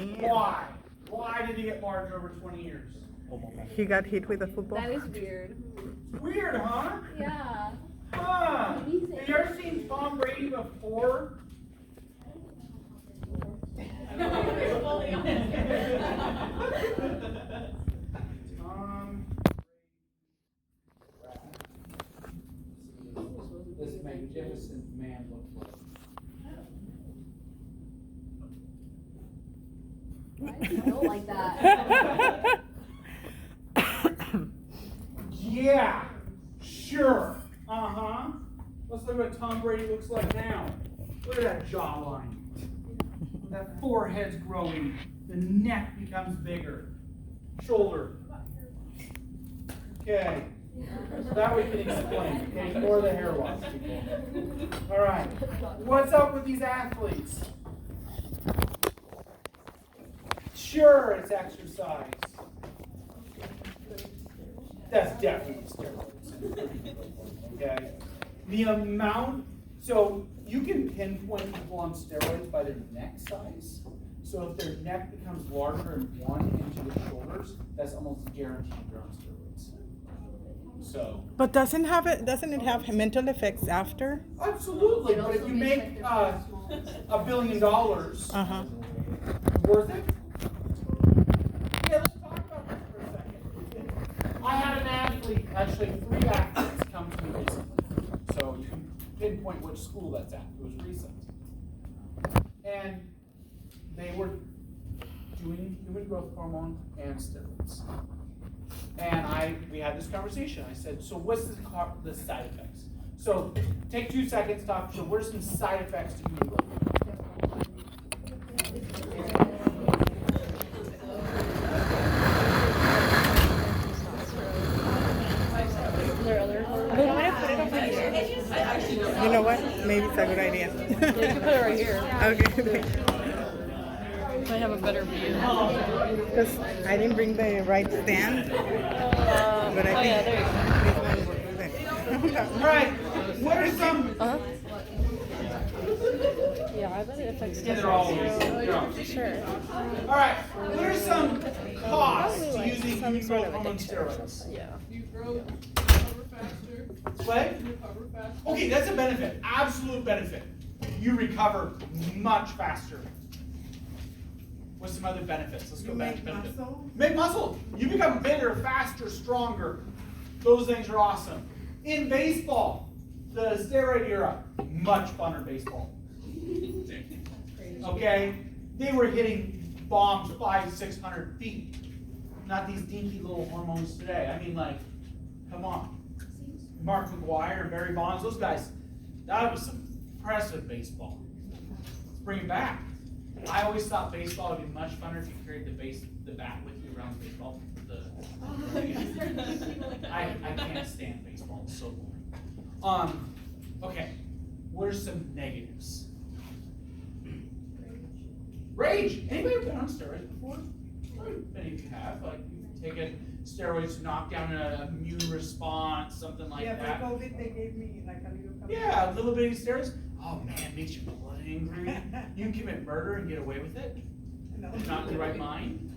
Why? Why did he get large over 20 years? He got hit with a football. That is weird. Weird, huh? Yeah. Huh. Have you ever seen Tom Brady before? This magnificent man looked like. Why do you feel like that? Yeah, sure. Uh-huh. Let's look at what Tom Brady looks like now. Look at that jawline. That forehead's growing. The neck becomes bigger. Shoulder. Okay. So that we can explain. Okay, ignore the hair loss, people. All right. What's up with these athletes? Sure, it's exercise. That's definitely steroids. Okay? The amount, so you can pinpoint people on steroids by their neck size. So if their neck becomes larger and one into the shoulders, that's almost guaranteed they're on steroids. So. But doesn't it have mental effects after? Absolutely, but if you make $1 billion, Uh-huh. worth it? Yeah, let's talk about this for a second. I had an athlete, actually 3 athletes come to me recently. So you can pinpoint which school that's at. It was recent. And they were doing human growth hormone and steroids. And we had this conversation. I said, so what's the side effects? So take 2 seconds, talk. So what are some side effects to human growth hormone? You know what? Maybe it's a good idea. You can put it right here. Okay. I have a better view. Because I didn't bring the right stand. But I think yeah, there you this one All right. What are some? go. Yeah, I bet it affects Yeah, they're always. Sure. All right. What are some costs to using human growth hormone steroids? Yeah. What? Okay, that's a benefit. Absolute benefit. You recover much faster. What's some other benefits? Let's go back to benefits. Make muscle. You become bigger, faster, stronger. Those things are awesome. In baseball, the steroid era, much funner baseball. Okay? They were hitting bombs 500-600 feet. Not these dinky little hormones today. I mean, like, come on. Mark McGwire and Barry Bonds, those guys, that was some impressive baseball. Let's bring it back. I always thought baseball would be much funner if you carried the bat with you around the baseball. I can't stand baseball. It's so boring. Okay. What are some negatives? Rage. Anybody ever been on steroids before? Many of you have. Like you've taken steroids to knock down an immune response, something like that. Yeah, for COVID, they gave me like a little couple. Yeah, a little bitty steroids. Oh man, it makes your blood angry. You can commit murder and get away with it. No. Not in the right mind.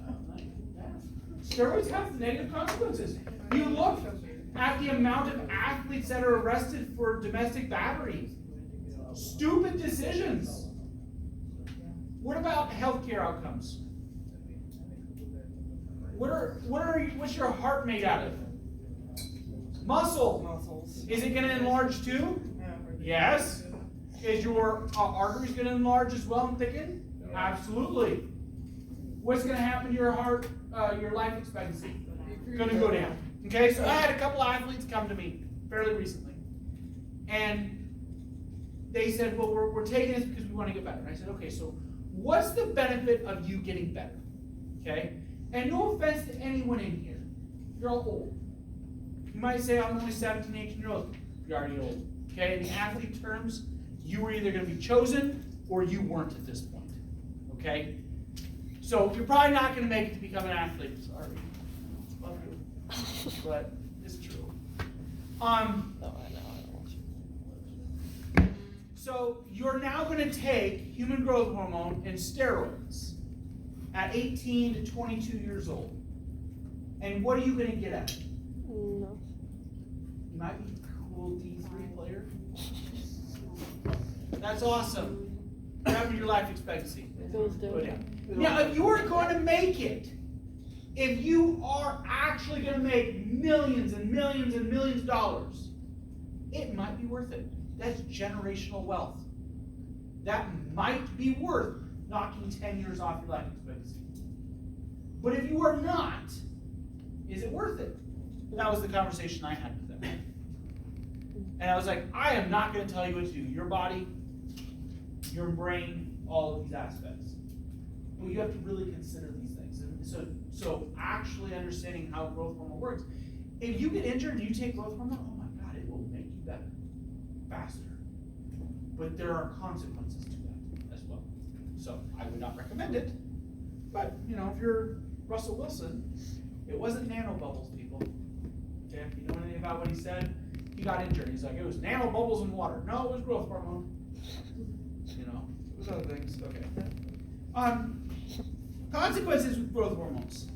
Steroids have negative consequences. You look at the amount of athletes that are arrested for domestic battery. Stupid decisions. What about healthcare outcomes? What's your heart made out of? Muscle. Muscles. Is it going to enlarge too? Yes. Is your arteries going to enlarge as well and thicken? Absolutely. What's going to happen to your heart, your life expectancy? Going to go down. Okay, so I had a couple athletes come to me fairly recently. And they said, well, we're taking this because we want to get better. And I said, okay, so what's the benefit of you getting better? Okay? And no offense to anyone in here. You're all old. You might say, I'm only 17, 18 years old. You're already old. Okay? In the athlete terms, you were either going to be chosen or you weren't at this point. Okay? So you're probably not going to make it to become an athlete. Sorry. Love you. But it's true. No, I know. I don't want you. So you're now going to take human growth hormone and steroids. at 18 to 22 years old. And what are you going to get at it? No. You might be a cool D3 player. That's awesome. What happened to your life expectancy? It goes Go down. down. Now, if you are going to make it, if you are actually going to make millions and millions and millions of dollars, it might be worth it. That's generational wealth. That might be worth knocking 10 years off your life expectancy. But if you are not, is it worth it? That was the conversation I had with them. And I was like, I am not going to tell you what to do. Your body, your brain, all of these aspects. But you have to really consider these things. And so actually understanding how growth hormone works. If you get injured and you take growth hormone, oh my God, it will make you better, faster. But there are consequences to that as well. So I would not recommend it. But you know, if you're Russell Wilson, it wasn't nanobubbles, people. Okay, if you know anything about what he said, he got injured. He's like, it was nanobubbles in water. No, it was growth hormone. You know, it was other things. Okay. Consequences with growth hormones.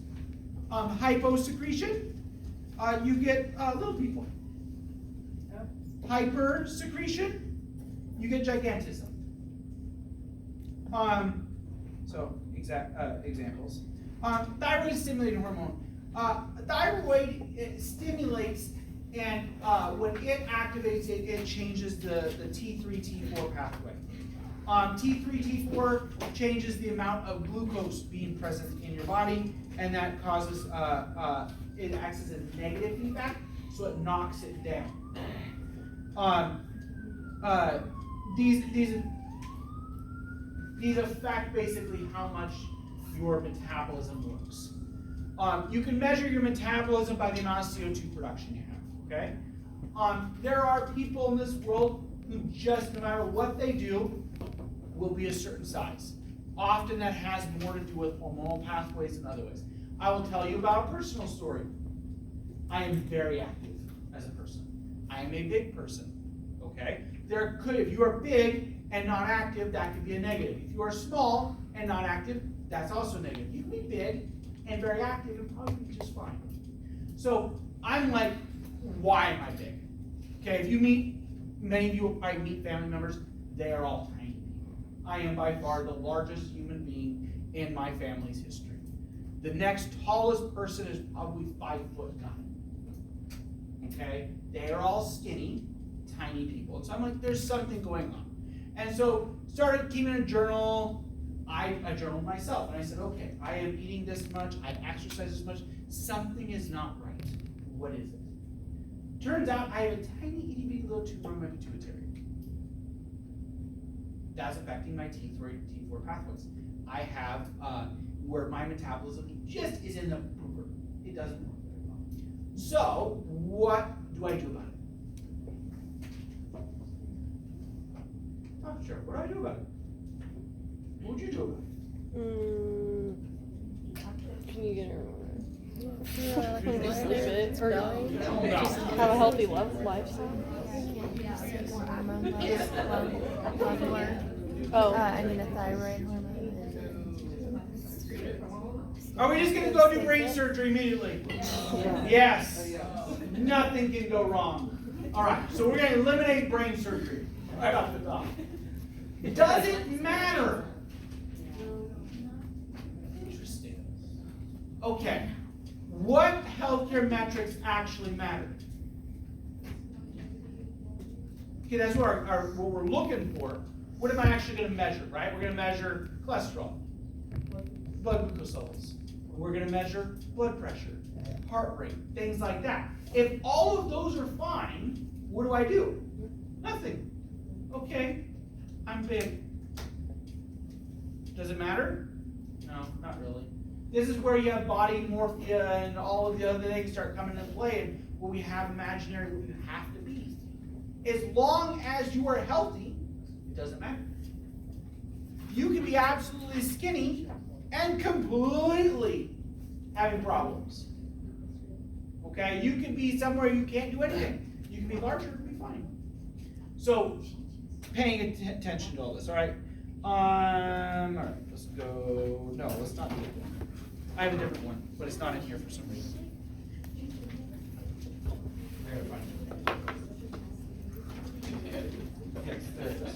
Hyposecretion. You get little people. Hypersecretion. You get gigantism. Examples. Thyroid stimulating hormone. Thyroid, it stimulates, and when it activates, it changes the T3, T4 pathway. T3, T4 changes the amount of glucose being present in your body, and that causes, it acts as a negative feedback, so it knocks it down. These affect basically how much your metabolism works. You can measure your metabolism by the amount of CO2 production you have, okay? There are people in this world who just, no matter what they do, will be a certain size. Often that has more to do with hormonal pathways and other ways. I will tell you about a personal story. I am very active as a person. I am a big person, okay? If you are big and not active, that could be a negative. If you are small and not active, that's also negative. You can be big and very active and probably be just fine. So I'm like, why am I big? Okay, if you meet, many of you I meet family members, they are all tiny. I am by far the largest human being in my family's history. The next tallest person is probably 5'9". Okay, they are all skinny, tiny people. And so I'm like, there's something going on. And so started keeping a journal. I journaled myself, and I said, okay, I am eating this much, I exercise this much, something is not right. What is it? Turns out I have a tiny itty bitty little tumor in my pituitary. That's affecting my T3, T4 pathways. I have where my metabolism just is in the pooper. It doesn't work very well. So what do I do about it? Oh, sure. What do I do about it? What would you do about it? Can you get her? Yeah, like Just sleep it or No. just have a healthy lifestyle. Oh, I mean a thyroid hormone. Are we just going to go do brain surgery immediately? Yes. Nothing can go wrong. All right, so we're going to eliminate brain surgery right off the top. Does it matter? Interesting. Okay, what healthcare metrics actually matter? Okay, that's what what we're looking for. What am I actually going to measure, right? We're going to measure cholesterol, blood glucose levels. We're going to measure blood pressure, heart rate, things like that. If all of those are fine, what do I do? Nothing. Okay, I'm big. Does it matter? No, not really. This is where you have body morphia and all of the other things start coming into play, and where we have imaginary what you have to be. As long as you are healthy, it doesn't matter. You can be absolutely skinny and completely having problems. Okay, you can be somewhere you can't do anything. You can be larger and be fine. So, paying attention to all this, all right? Alright, let's go. No, let's not do it. I have a different one, but it's not in here for some reason. I gotta find it. Yes, there it is.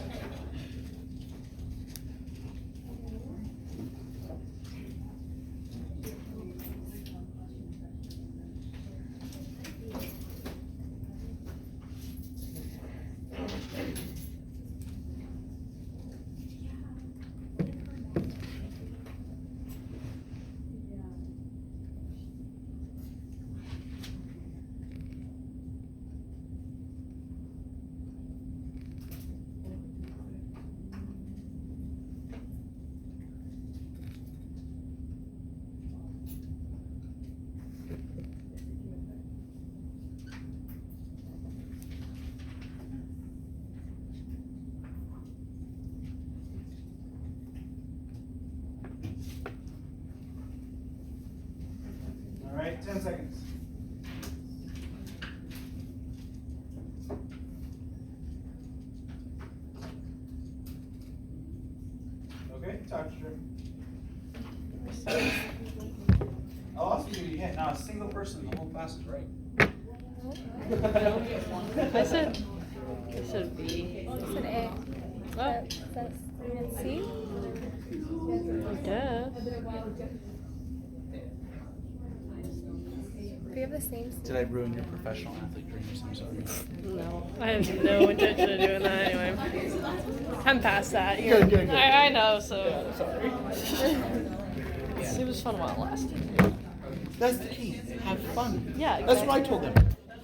All right, 10 seconds. Okay, talk to her. I'll also give you a hint. Now, a single person, the whole class is right. I said B. I said A. Oh, C? I guess. We have the same. Did I ruin your professional athlete dreams? I'm sorry. No, I have no intention of doing that anyway. I'm past that. Good, good, good. I know, so. Sorry. It was fun while it lasted. That's the key. Have fun. Yeah, That's what I exactly. told them.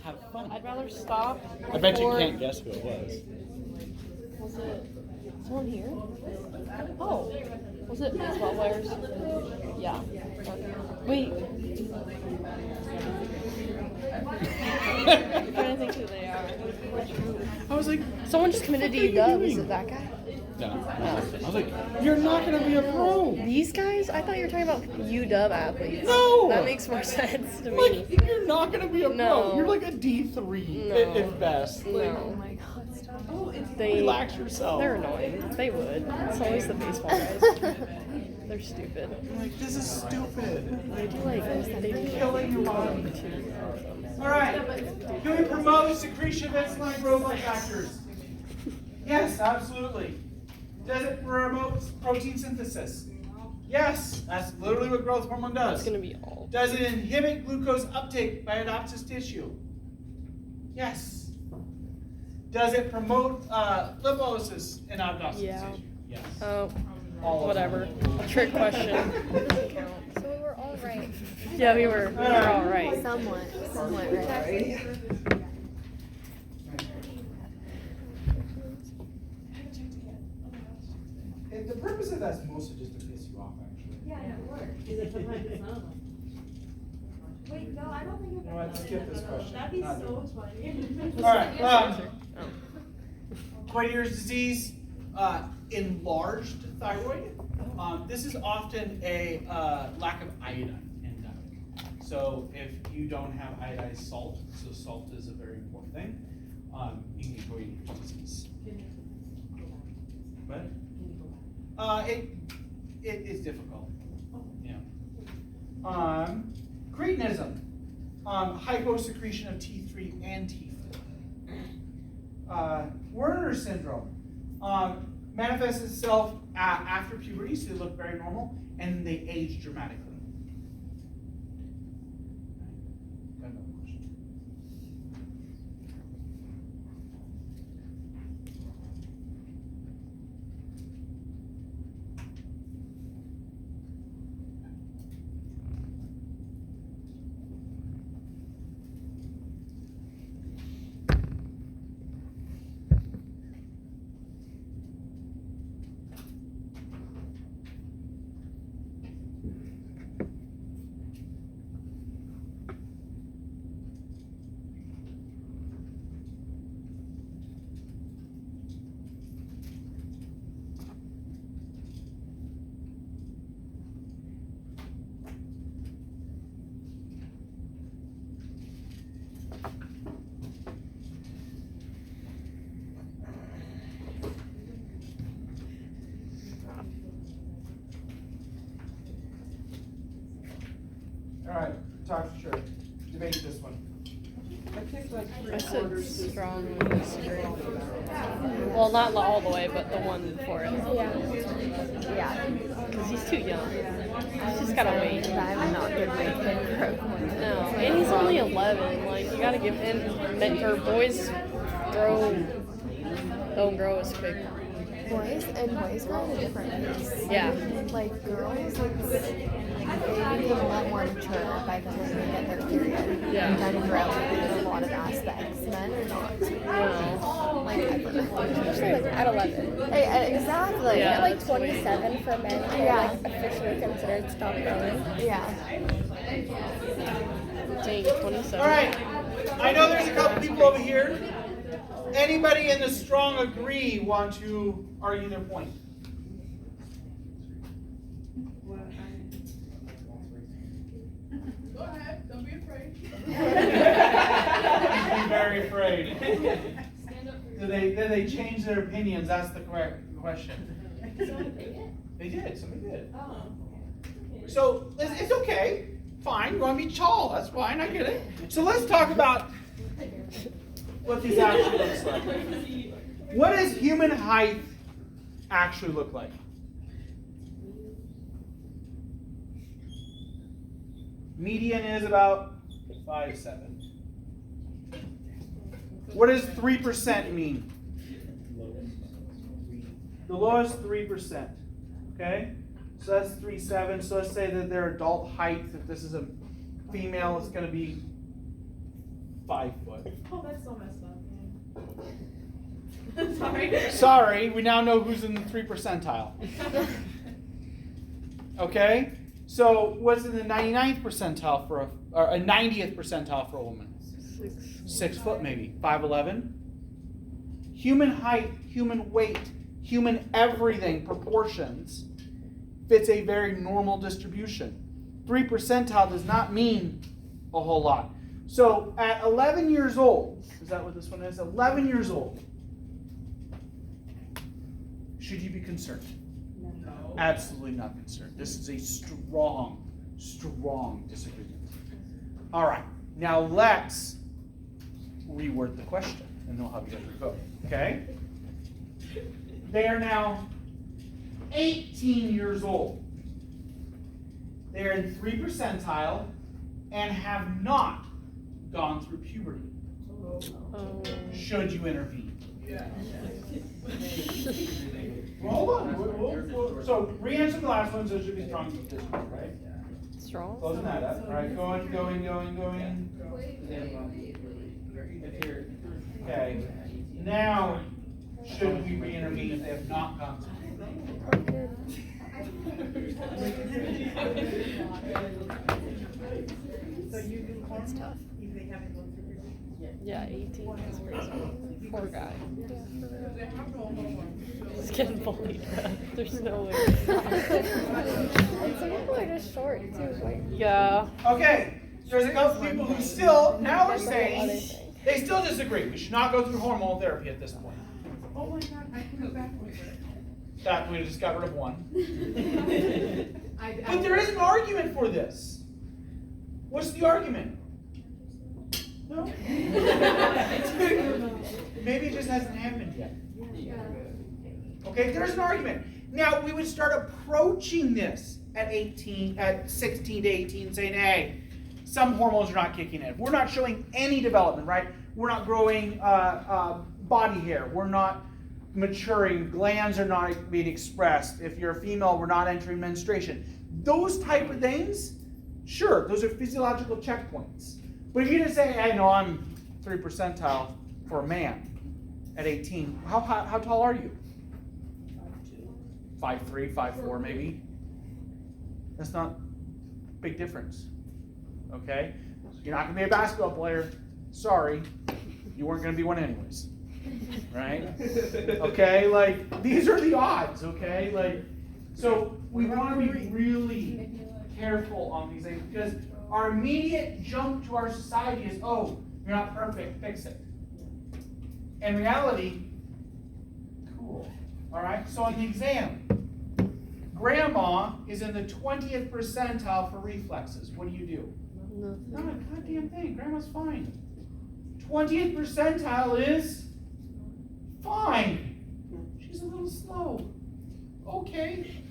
Have fun. I'd rather stop. I bet you before- can't guess who it was. Was it someone here? Oh, was it baseball players? Yeah. Okay. Wait. I'm trying to think who they are. I was like, Someone just committed to UW. Is it that guy? no. I was like, you're not gonna be a pro. These guys? I thought you were talking about UW athletes. No! That makes more sense to me. Like, you're not gonna be a pro. No. You're like a D3 No. if best. Like, No. my god, stop. They, relax yourself. They're annoying. They would. It's always the baseball guys. They're stupid. I'm like, this is stupid. They do like they do Killing your mind. All right. Can we promote secretion of insulin growth factors? Yes, absolutely. Does it promote protein synthesis? Yes, that's literally what growth hormone does. It's gonna be all. Does it inhibit glucose uptake by adoptive tissue? Yes. Does it promote lipolysis in adoptive Yeah. tissue? Yes. Oh, All of whatever. them. Trick question. Doesn't count. So we were all right. Yeah, we were all right. Somewhat right. The purpose of that's mostly just to piss you off, actually. Yeah, it worked. Wait, no, I don't think You know what? Skip this question. That'd be Not so doing funny. it. All right. Oh. Poitiers disease, enlarged thyroid. This is often a lack of iodine in diet. So if you don't have iodized salt, so salt is a very important thing, you can get Poitiers disease. But it is difficult. Yeah. Cretinism, hyposecretion of T3 and T4. Werner syndrome manifests itself after puberty, so they look very normal, and they age dramatically. Got another question. talk to church. Debate this one. I take like I said 3/4 to strongly disagree. Well, not all the way, but the one for it. Yeah. Because he's too young. He's just gotta wait. I would not give my kid growth hormone. No, and he's only 11. Like, you gotta give him. Or boys don't grow as quick. Boys grow at a different pace. Yeah. Like girls, they become a lot more mature by the time they get their period. Yeah. And then grow in a lot of aspects. Men are not. No. Like ever. Especially like at 11. Exactly. Yeah. At like 27 for men, they're Yeah. like officially considered stop growing. Yeah. Dang, 27. All right. I know there's a couple people over here. Anybody in the strong agree want to argue their point? Go ahead, don't be afraid. I'm very afraid. Do they change their opinions? That's the correct question. They did. Somebody did. So it's okay. Fine. You want to be tall? That's fine. I get it. So let's talk about what these actually looks like. What does human height actually look like? Median is about 5'7". What does 3% mean? The lowest 3%. Okay? So that's 3'7". So let's say that their adult height, if this is a female, it's going to be 5 foot. Oh, that's so messed up. Sorry. Sorry, we now know who's in the 3 percentile. Okay? So what's in the 99th percentile or a 90th percentile for a woman? 6 foot maybe. 5'11". Human height, human weight, human everything, proportions, fits a very normal distribution. 3 percentile does not mean a whole lot. So at 11 years old, is that what this one is? 11 years old. Should you be concerned? No. Absolutely not concerned. This is a strong disagreement. All right, now let's reword the question, and then we'll have you guys vote. Okay? They are now 18 years old. They're in 3 percentile and have not gone through puberty. Oh. Should you intervene? Yeah. Well, hold on. So re-answer the last one, so it should be strong with this one, right? Strong? Closing that up. All right, going. Okay. Now, should we re-intervene if they have not gone through? So you do hormone if they haven't gone through puberty? Yeah, 18 is crazy. Poor guy. They have no hormone. He's getting bullied. There's no way. And some people are just short too. Like, Yeah. Okay, there's a couple people who still now are that's a whole other saying thing. they still disagree. We should not go through hormonal therapy at this point. Oh my God, I can go back with it. That we just got rid of one. I But there is an argument for this. What's the argument? No? Maybe it just hasn't happened yet. Okay, there's an argument. Now we would start approaching this at 16 to 18, saying, hey, some hormones are not kicking in. We're not showing any development, right? We're not growing body hair. We're not maturing. Glands are not being expressed. If you're a female, we're not entering menstruation. Those type of things, sure, those are physiological checkpoints. But if you just say, hey, no, I'm 3 percentile for a man at 18, how tall are you? 5'3", 5'4", maybe. That's not a big difference. Okay? You're not going to be a basketball player. Sorry. You weren't going to be one anyways. Right? Okay? Like, these are the odds, okay? Like, so we want to be really careful on these things because our immediate jump to our society is, oh, you're not perfect, fix it. In reality, cool. All right? So on the exam, Grandma is in the 20th percentile for reflexes. What do you do? Nothing. grandma's fine. 20th percentile is fine. She's a little slow. Okay.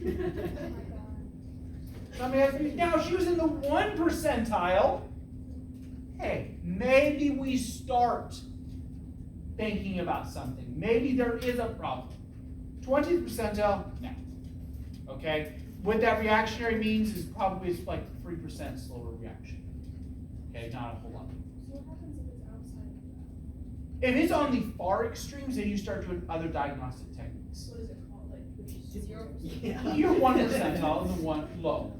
Now, if she was in the 1 percentile, hey, maybe we start thinking about something. Maybe there is a problem. 20th percentile, no. Okay? What that reactionary means is probably it's like 3% slower reaction. Okay, not a whole lot. So what happens if it's outside of that? If it's on the far extremes, then you start doing other diagnostic techniques. What is it called? Like, which is 0%? You're 1 percentile and the one low.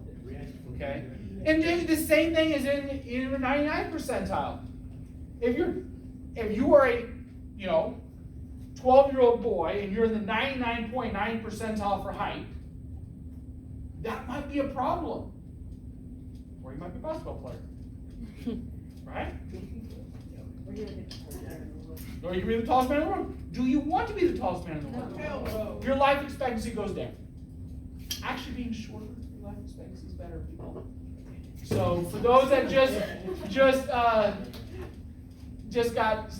Okay? And then the same thing is in the 99 percentile. If you are a 12-year-old boy and you're in the 99.9 percentile for height, that might be a problem. Or you might be a basketball player. Right? Or you can be the tallest man in the world. Do you want to be the tallest man in the world? No. Your life expectancy goes down. Actually, being shorter, your life expectancy is better, people. So for those that just got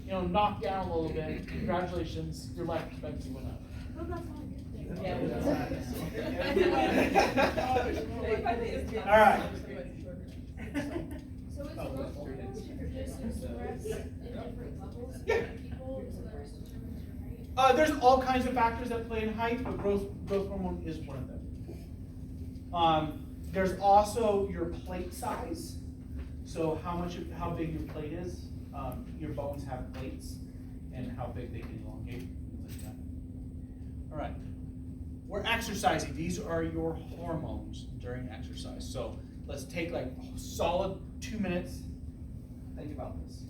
knocked down a little bit, congratulations, your life expectancy went up. All right. So it's growth hormones just expressed in different levels for Yeah. people, so there's determines your height. There's all kinds of factors that play in height, but growth hormone is one of them. There's also your plate size. So how big your plate is. Your bones have plates, and how big they can elongate, things like that. All right. We're exercising. These are your hormones during exercise. So let's take like a solid 2 minutes. Think about this.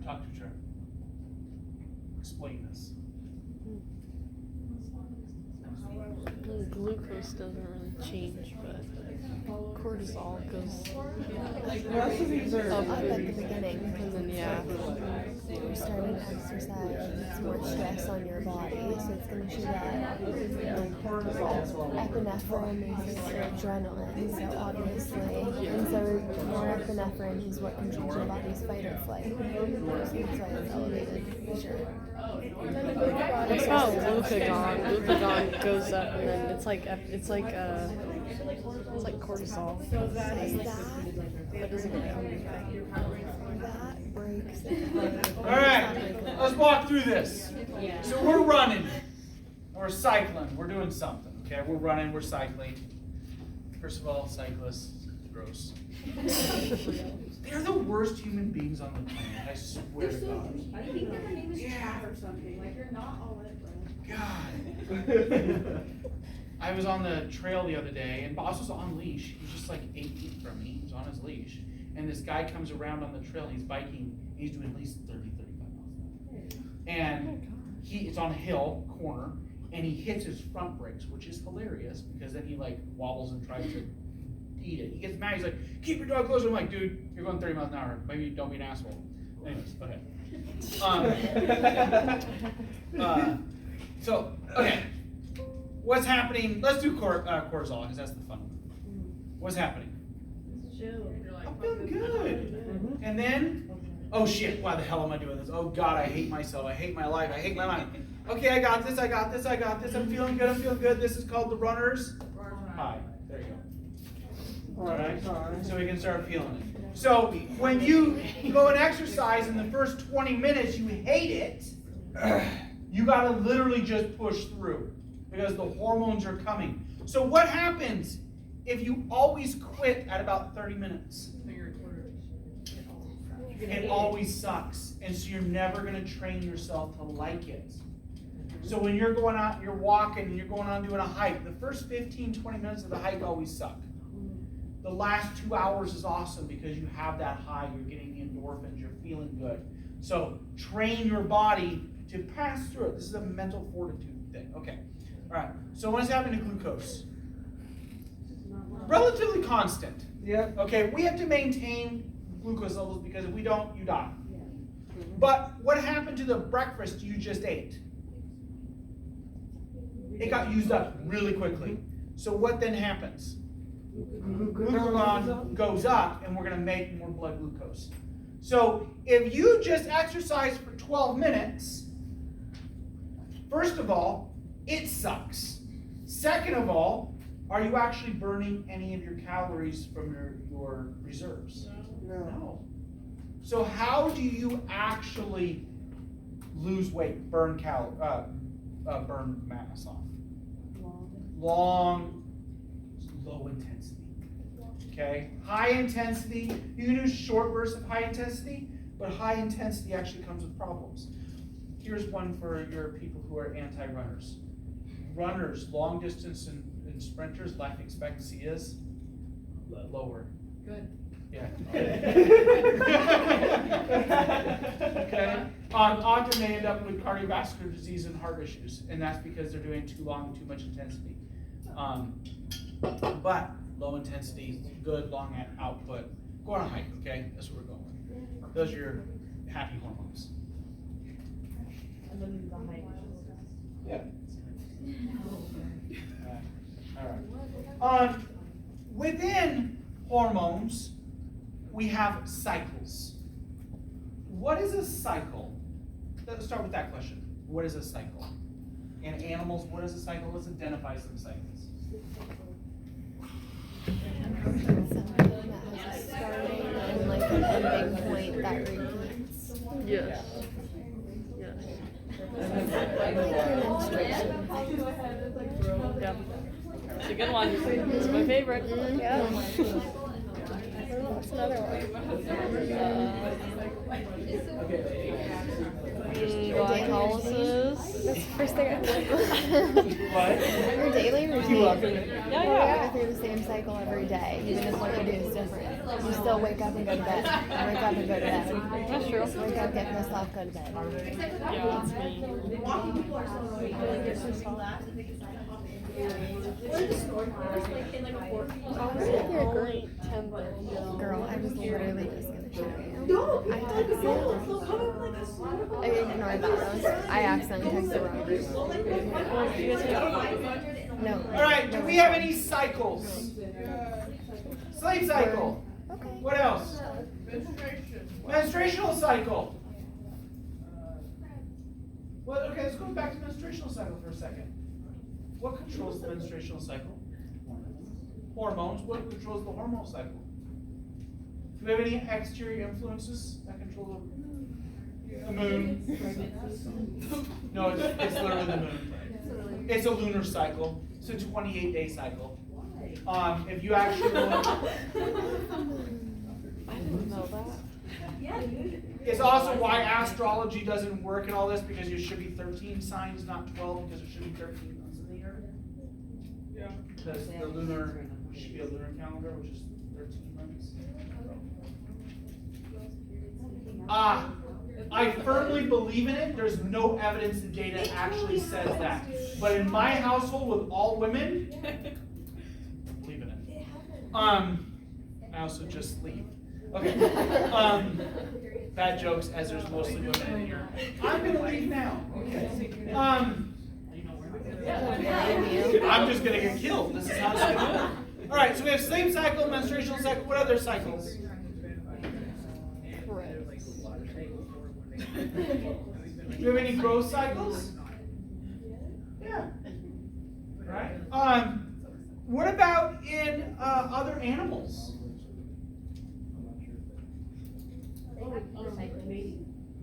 Talk to her. Explain this. The glucose doesn't really change, but cortisol goes Up at the beginning, and then you're starting to exercise, it's more stress on your body, so it's going to shoot up. Epinephrine is adrenaline, so obviously, and so more epinephrine is what controls your body's fight or flight. So that's why it's elevated, for sure. What about glucagon? Glucagon goes up, and then it's like cortisol. That breaks it. All right, let's walk through this. So we're running, we're cycling, we're doing something. Okay, we're running, we're cycling. First of all, cyclists, gross. They're the worst human beings on the planet. I swear to God. I think their name is Chad or something. Like you're not all in, bro. God. I was on the trail the other day, and Boss was on leash. He was just like 8 feet from me. He was on his leash. And this guy comes around on the trail, and he's biking, and he's doing at least 30, 35 miles an hour. And it's on a hill, corner, and he hits his front brakes, which is hilarious, because then he like wobbles and tries to eat it. He gets mad, he's like, keep your dog closer. I'm like, dude, you're going 30 miles an hour. Maybe don't be an asshole. Anyways, go ahead. Okay. What's happening? Let's do cortisol, because that's the fun one. What's happening? I'm feeling good. And then, oh shit, why the hell am I doing this? Oh God, I hate myself. I hate my life. I hate my life. Okay, I got this. I'm feeling good. This is called the runner's high. There you go. All right. So we can start feeling it. So when you go and exercise in the first 20 minutes, you hate it. You got to literally just push through because the hormones are coming. So what happens if you always quit at about 30 minutes, it always sucks. And so you're never going to train yourself to like it. So when you're going out, you're walking, and you're going on doing a hike, the first 15, 20 minutes of the hike always suck. The last 2 hours is awesome because you have that high, you're getting the endorphins, you're feeling good. So train your body to pass through it. This is a mental fortitude thing. Okay. All right. So what's happening to glucose? Relatively constant. Yeah. Okay. We have to maintain glucose levels because if we don't, you die. But what happened to the breakfast you just ate? It got used up really quickly. So what then happens? Glucagon goes up, and we're going to make more blood glucose. So if you just exercise for 12 minutes, first of all, it sucks. Second of all, are you actually burning any of your calories from your reserves? No. So how do you actually lose weight, burn mass off? Long, low intensity. Okay? High intensity, you can do short bursts of high intensity, but high intensity actually comes with problems. Here's one for your people who are anti-runners. Runners, long distance and sprinters, life expectancy is lower. Good. Yeah. Okay. Often they end up with cardiovascular disease and heart issues, and that's because they're doing too long, too much intensity. But low intensity, good long output. Go on a hike, okay? That's what we're going with. Those are your happy hormones. And then the hike. Yeah. All right. Within hormones, we have cycles. What is a cycle? Let's start with that question. What is a cycle? In animals, what is a cycle? Let's identify some cycles. Something that has a starting and like an ending point that repeats. Yes. Yes. Like your menstruation. Yep. It's a good one. It's my favorite. Yeah. What's another Glycolysis. That's the first thing I What? Your daily routine. Yeah, You yeah. go through the same cycle every day, even if what you do is different. You still wake up and go to bed. Wake up and go to bed. That's true. Wake up, get pissed off, go to bed. Yeah, that's me. Honestly, if you're a great girl, I was literally just gonna show you. I ignored that. I accidentally texted the wrong group. No. All right, do we have any cycles? Sleep cycle. Okay. What else? Menstruational cycle. Well, okay, let's go back to menstruational cycle for a second. What controls the menstruational cycle? Hormones. What controls the hormonal cycle? Do we have any exterior influences that control the moon? No, it's literally the moon. It's a lunar cycle. It's a 28-day cycle. If you actually I didn't know that. it's also why astrology doesn't work and all this, because there should be 13 signs, not 12, because there should be 13 months in the year. Yeah. Because the lunar should be a lunar calendar, which is 13 months. I firmly believe in it. There's no evidence and data actually says that. But in my household with all women, believe in it. I also just leave. Okay. Bad jokes, as there's mostly women in here. I'm gonna leave now. Okay. I'm just gonna get killed. This is how it's gonna go. All right. So we have sleep cycle, menstruational cycle. What other cycles? Do you have any growth cycles? Yeah. Right. What about in other animals?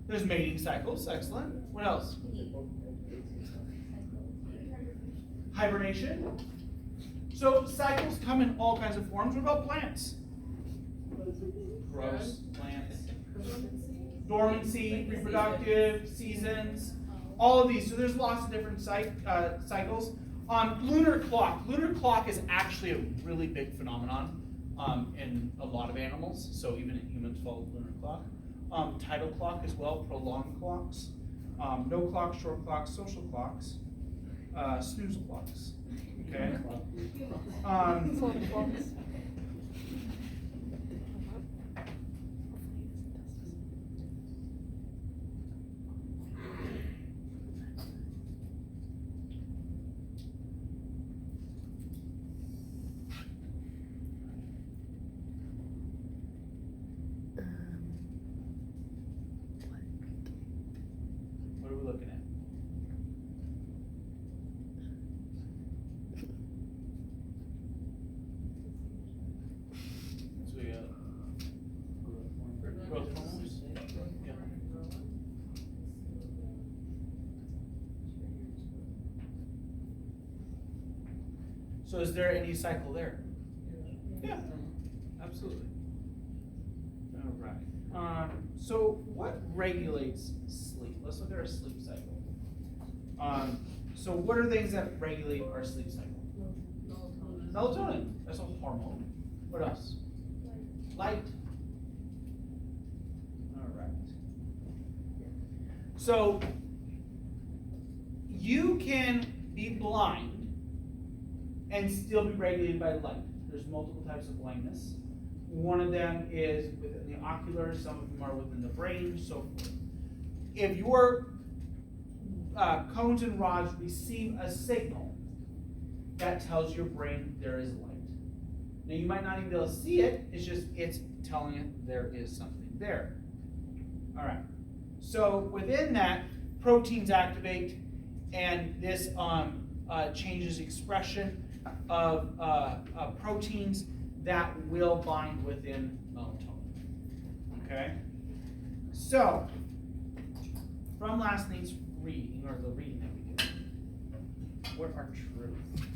There's mating cycles. Excellent. What else? Hibernation. So cycles come in all kinds of forms. What about plants? Gross plants. Dormancy, reproductive, seasons, all of these. So there's lots of different cycles. Lunar clock. Lunar clock is actually a really big phenomenon in a lot of animals. So even in humans follow the lunar clock. Tidal clock as well, prolonged clocks. No clocks, short clocks, social clocks, snooze clocks. Okay. What are we looking at? So we got growth hormones. Yeah. So is there any cycle there? Yeah, absolutely. All right. So what regulates sleep? Let's look at our sleep cycle. So what are things that regulate our sleep cycle? Melatonin. That's a hormone. What else? Light. All right. So you can be blind and still be regulated by light. There's multiple types of blindness. One of them is within the ocular, some of them are within the brain, so forth. If your cones and rods receive a signal, that tells your brain there is light. Now you might not even be able to see it, it's telling it there is something there. All right, so within that, proteins activate, and this changes expression of proteins that will bind within melatonin. Okay? So, from last night's reading, or the reading that we did, what are truths?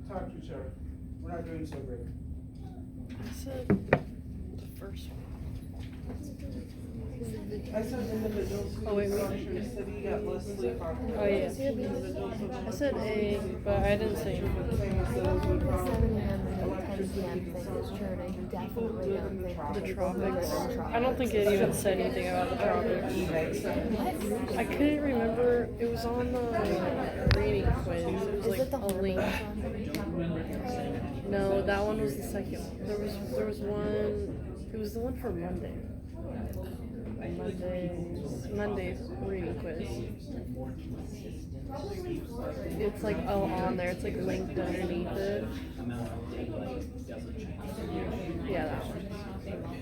Talk to Sarah. We're not doing so great. I said the first one. I said individuals who Oh, wait, function in the city get less sleep. Oh, yeah. I said A, but I didn't say anything. Same as those The with 7 a.m. and 10 p.m. thing is true, and I definitely don't think The that tropics. it's I don't think it even said anything about the tropics. I couldn't remember. It was on the reading quiz. It was Is like it the a link. hormones? No, that one was the second one. There was one. It was the one for Monday. Monday's reading quiz. It's like on there. It's like linked underneath it. Yeah, that one.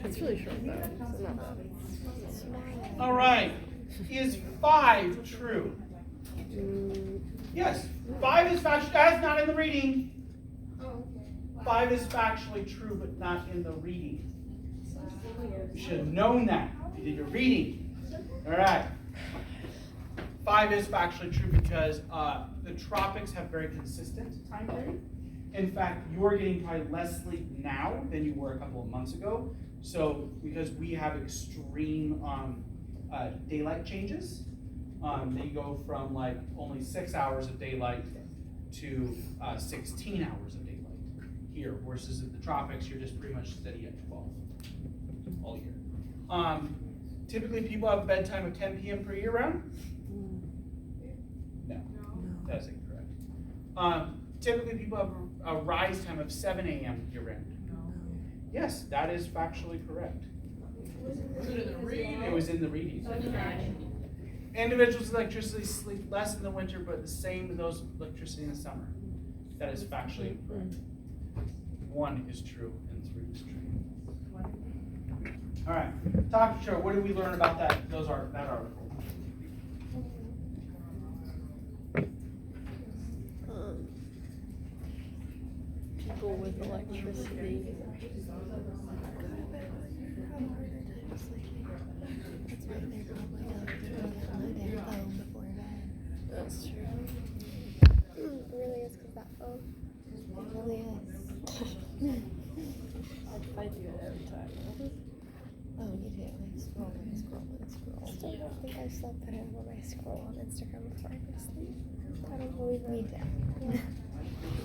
It's really short though. It's not bad. All right. Is 5 true? Yes. 5 is factually. That's not in the reading. 5 is factually true, but not in the reading. You should have known that. You did your reading. All right. 5 is factually true because the tropics have very consistent time period. In fact, you're getting probably less sleep now than you were a couple of months ago. So because we have extreme daylight changes, they go from like only 6 hours of daylight to 16 hours of daylight here, versus in the tropics, you're just pretty much steady at 12 all year. Typically, people have a bedtime of 10 p.m. per year round. No, that's incorrect. Typically, people have a rise time of 7 a.m. year round. Yes, that is factually correct. It was in the reading. Individuals with electricity sleep less in the winter, but the same as those with electricity in the summer. That is factually correct. 1 is true and 3 is true. All right, talk show. What did we learn about that article? People with electricity. That's why they probably don't on their phone before bed. That's true. It really is because that phone. It really is. I do it every time. Oh, you do. I scroll and scroll and scroll. Still don't think I slept better when I scroll on Instagram before I go to sleep. I don't believe it. Me too. Yeah.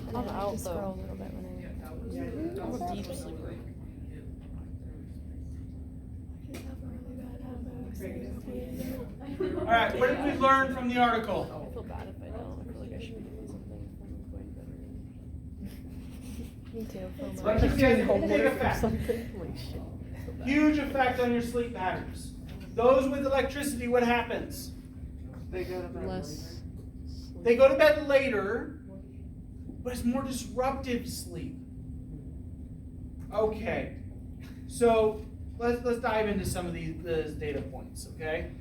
And I'm I like out, to scroll though. a little bit when I'm a deep sleeper. All right, what did we learn from the article? I feel bad if I don't. I feel like I should be doing something before I'm going to bed. Me too. Electricity has a big effect. Something like shit. I feel bad. Huge effect on your sleep patterns. Those with electricity, what happens? Less. They go to bed later, but it's more disruptive sleep. Okay, so let's dive into some of these data points, okay?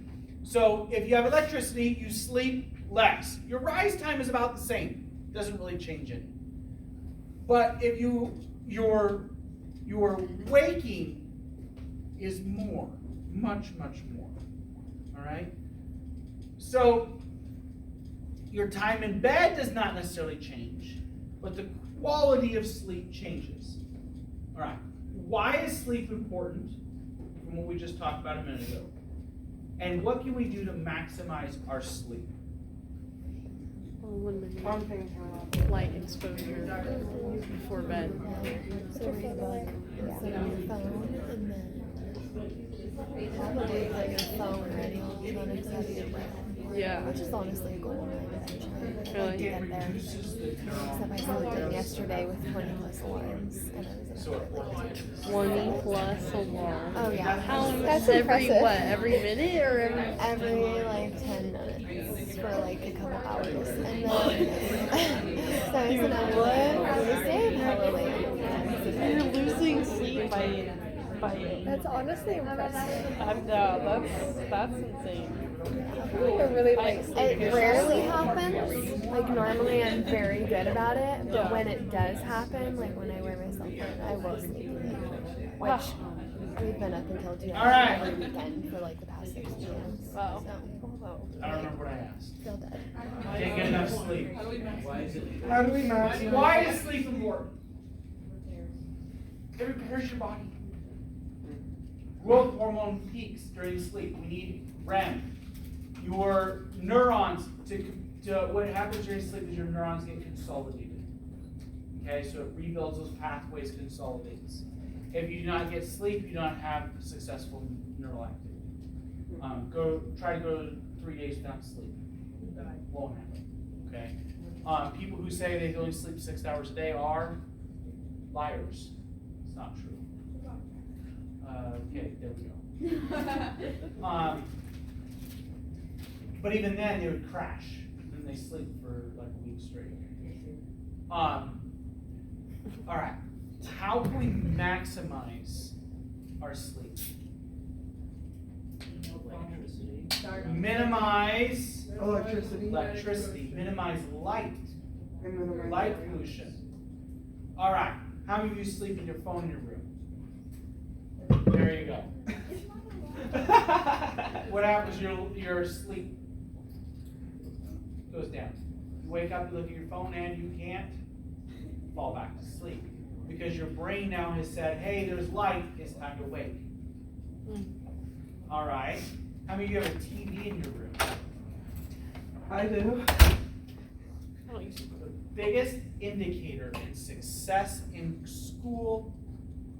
So if you have electricity, you sleep less. Your rise time is about the same. Doesn't really change it. But if your waking is more, much more. All right? So your time in bed does not necessarily change, but the quality of sleep changes. All right. Why is sleep important? From what we just talked about a minute ago. And what can we do to maximize our sleep? Eliminate light exposure before bed. So read a book, sit on your phone, and then probably put your phone ready on unaccepted bed. Yeah. Which is honestly a goal of mine eventually. I'd Really? like to get there. Except I slept in yesterday with 20 plus alarms, and I was in bed like 20 plus alarms. Oh yeah. How That's every impressive. what? Every minute or every? Every like 10 minutes for like a couple hours, and then so I was in a wood losing hella late. You're losing sleep by. That's honestly impressive. I'm that's insane. You're really like It rarely happens. Like normally I'm very good about it, but Yeah. when it does happen, like when I wear myself in, I will sleep late. Which we've been up until 2 All right. every weekend for like the past 6 years. Wow. So I don't remember what I asked. feel dead. Can't get enough sleep. How do we Why is sleep important? It repairs your body. Growth hormone peaks during sleep. We need REM. Your neurons, what happens during sleep is your neurons get consolidated. Okay, so it rebuilds those pathways, consolidates. If you do not get sleep, you don't have successful neural activity. Try to go 3 days without sleep. Won't happen. Okay. People who say they only sleep 6 hours a day are liars. It's not true. Okay, there we go. But even then, they would crash, and then they sleep for like a week straight. All right. How can we maximize our sleep? Minimize electricity. Minimize light. Light pollution. All right. How many of you sleep with your phone in your room? There you go. What happens to your sleep? goes down. You wake up, you look at your phone, and you can't fall back to sleep. Because your brain now has said, hey, there's light, it's time to wake. All right. How many of you have a TV in your room? I do. The biggest indicator in success in school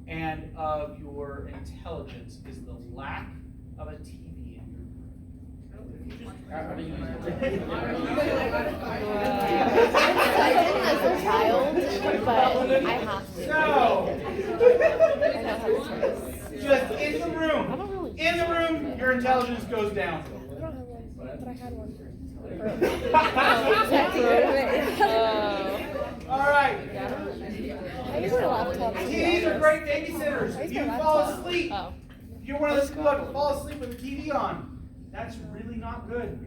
and of your intelligence is the lack of a TV in your room. I didn't as a child, but I have to. So, I don't have a choice. just in the room. In the room, your intelligence goes down. I don't have one, but I had one. All right. I use my laptop. to be TVs are honest. great babysitters. You fall asleep. Oh. You're one of those people that fall asleep with the TV on. That's really not good.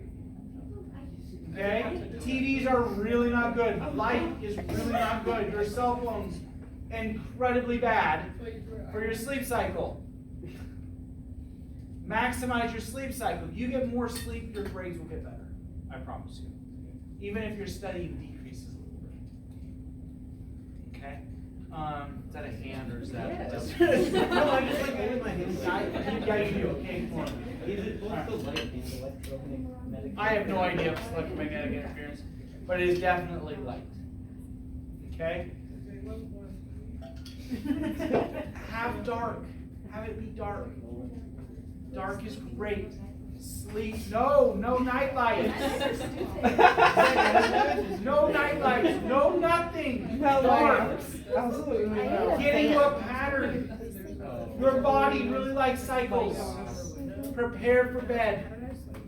Okay? TVs are really not good. Light is really not good. Your cell phone's incredibly bad for your sleep cycle. Maximize your sleep cycle. You get more sleep, your grades will get better. I promise you. Even if your studying decreases a little bit. Okay? Is that a hand or is that? No, I just like moving my hand. Yeah, you do. Okay, come on. Is it both the light and electromagnetic? I have no idea if it's electromagnetic interference, but it is definitely light. Okay? Have dark. Have it be dark. Dark is great. Sleep. No night lights. No night lights. No nothing. Dark. Absolutely. Getting you a pattern. Your body really likes cycles. Prepare for bed.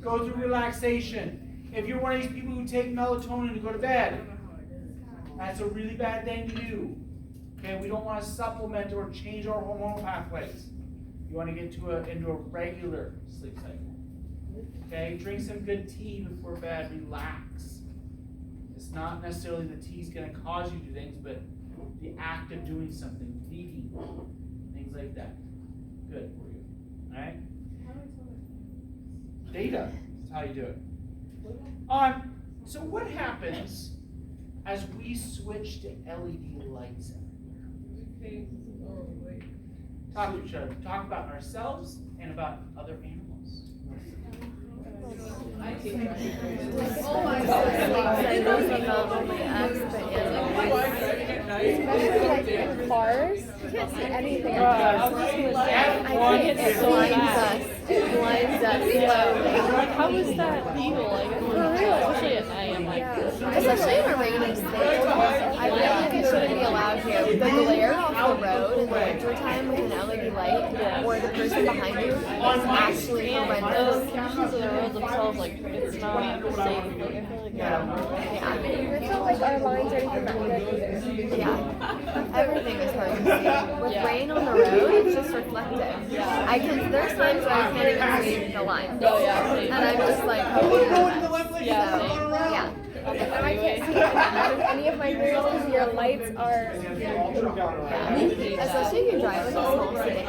Go through relaxation. If you're one of these people who take melatonin to go to bed, that's a really bad thing to do. Okay, we don't want to supplement or change our hormonal pathways. You want to get into a regular sleep cycle. Okay, drink some good tea before bed. Relax. It's not necessarily the tea's going to cause you to do things, but the act of doing something, reading, things like that. Good for you. All right. Data is how you do it. So what happens as we switch to LED lights everywhere? Talk to each other. Talk about ourselves and about other animals. Especially like in cars, you can't see anything. It blinds us slowly. How is that evil? Like, especially at night, I'm like, Especially in a rainy state. I feel like it shouldn't be allowed here. The glare off the road in the wintertime with an LED light or the person behind you is actually horrendous. conditions of the road themselves, like, it's not safe. Like, I feel like, Yeah. It's not like our lines or anything that good either. Yeah. Everything is hard to see. With rain on the road, it's just reflective. There's times where I can't even see the line. Oh, yeah, same. And I'm just like, We're going to the left lane. Yeah, We're same. going around. yeah. And I can't see any of my mirrors because your lights are. Especially if you drive in a small city. I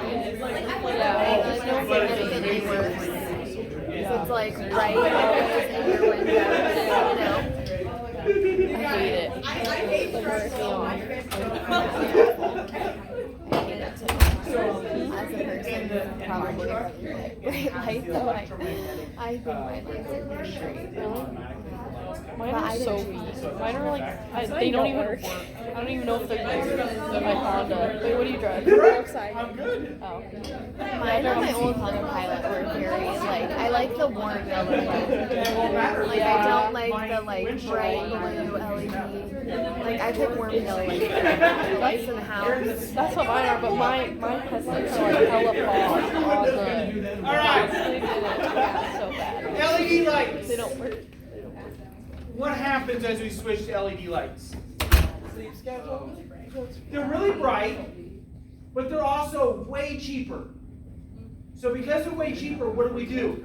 don't think anything any worse. So it's like right always in your window, you know? I hate it. I hate it too. As a person, probably right light though, I think my lights are pretty great. Mine But are I so didn't weak. choose. Mine are like, they don't even work. I don't even know if they're good. My Honda. Wait, what do you drive? Outside. I'm good. Oh. Mine on my old Honda Pilot were very, like, I like the warm yellow light. Like, I don't like the, like, bright blue LED. Like, I pick warm yellow lights in the house. That's what mine are, but my headlights are like hella fog on the. All right. Yeah, so bad. LED lights. They don't work. What happens as we switch to LED lights? Sleep schedule. They're really bright, but they're also way cheaper. So because they're way cheaper, what do?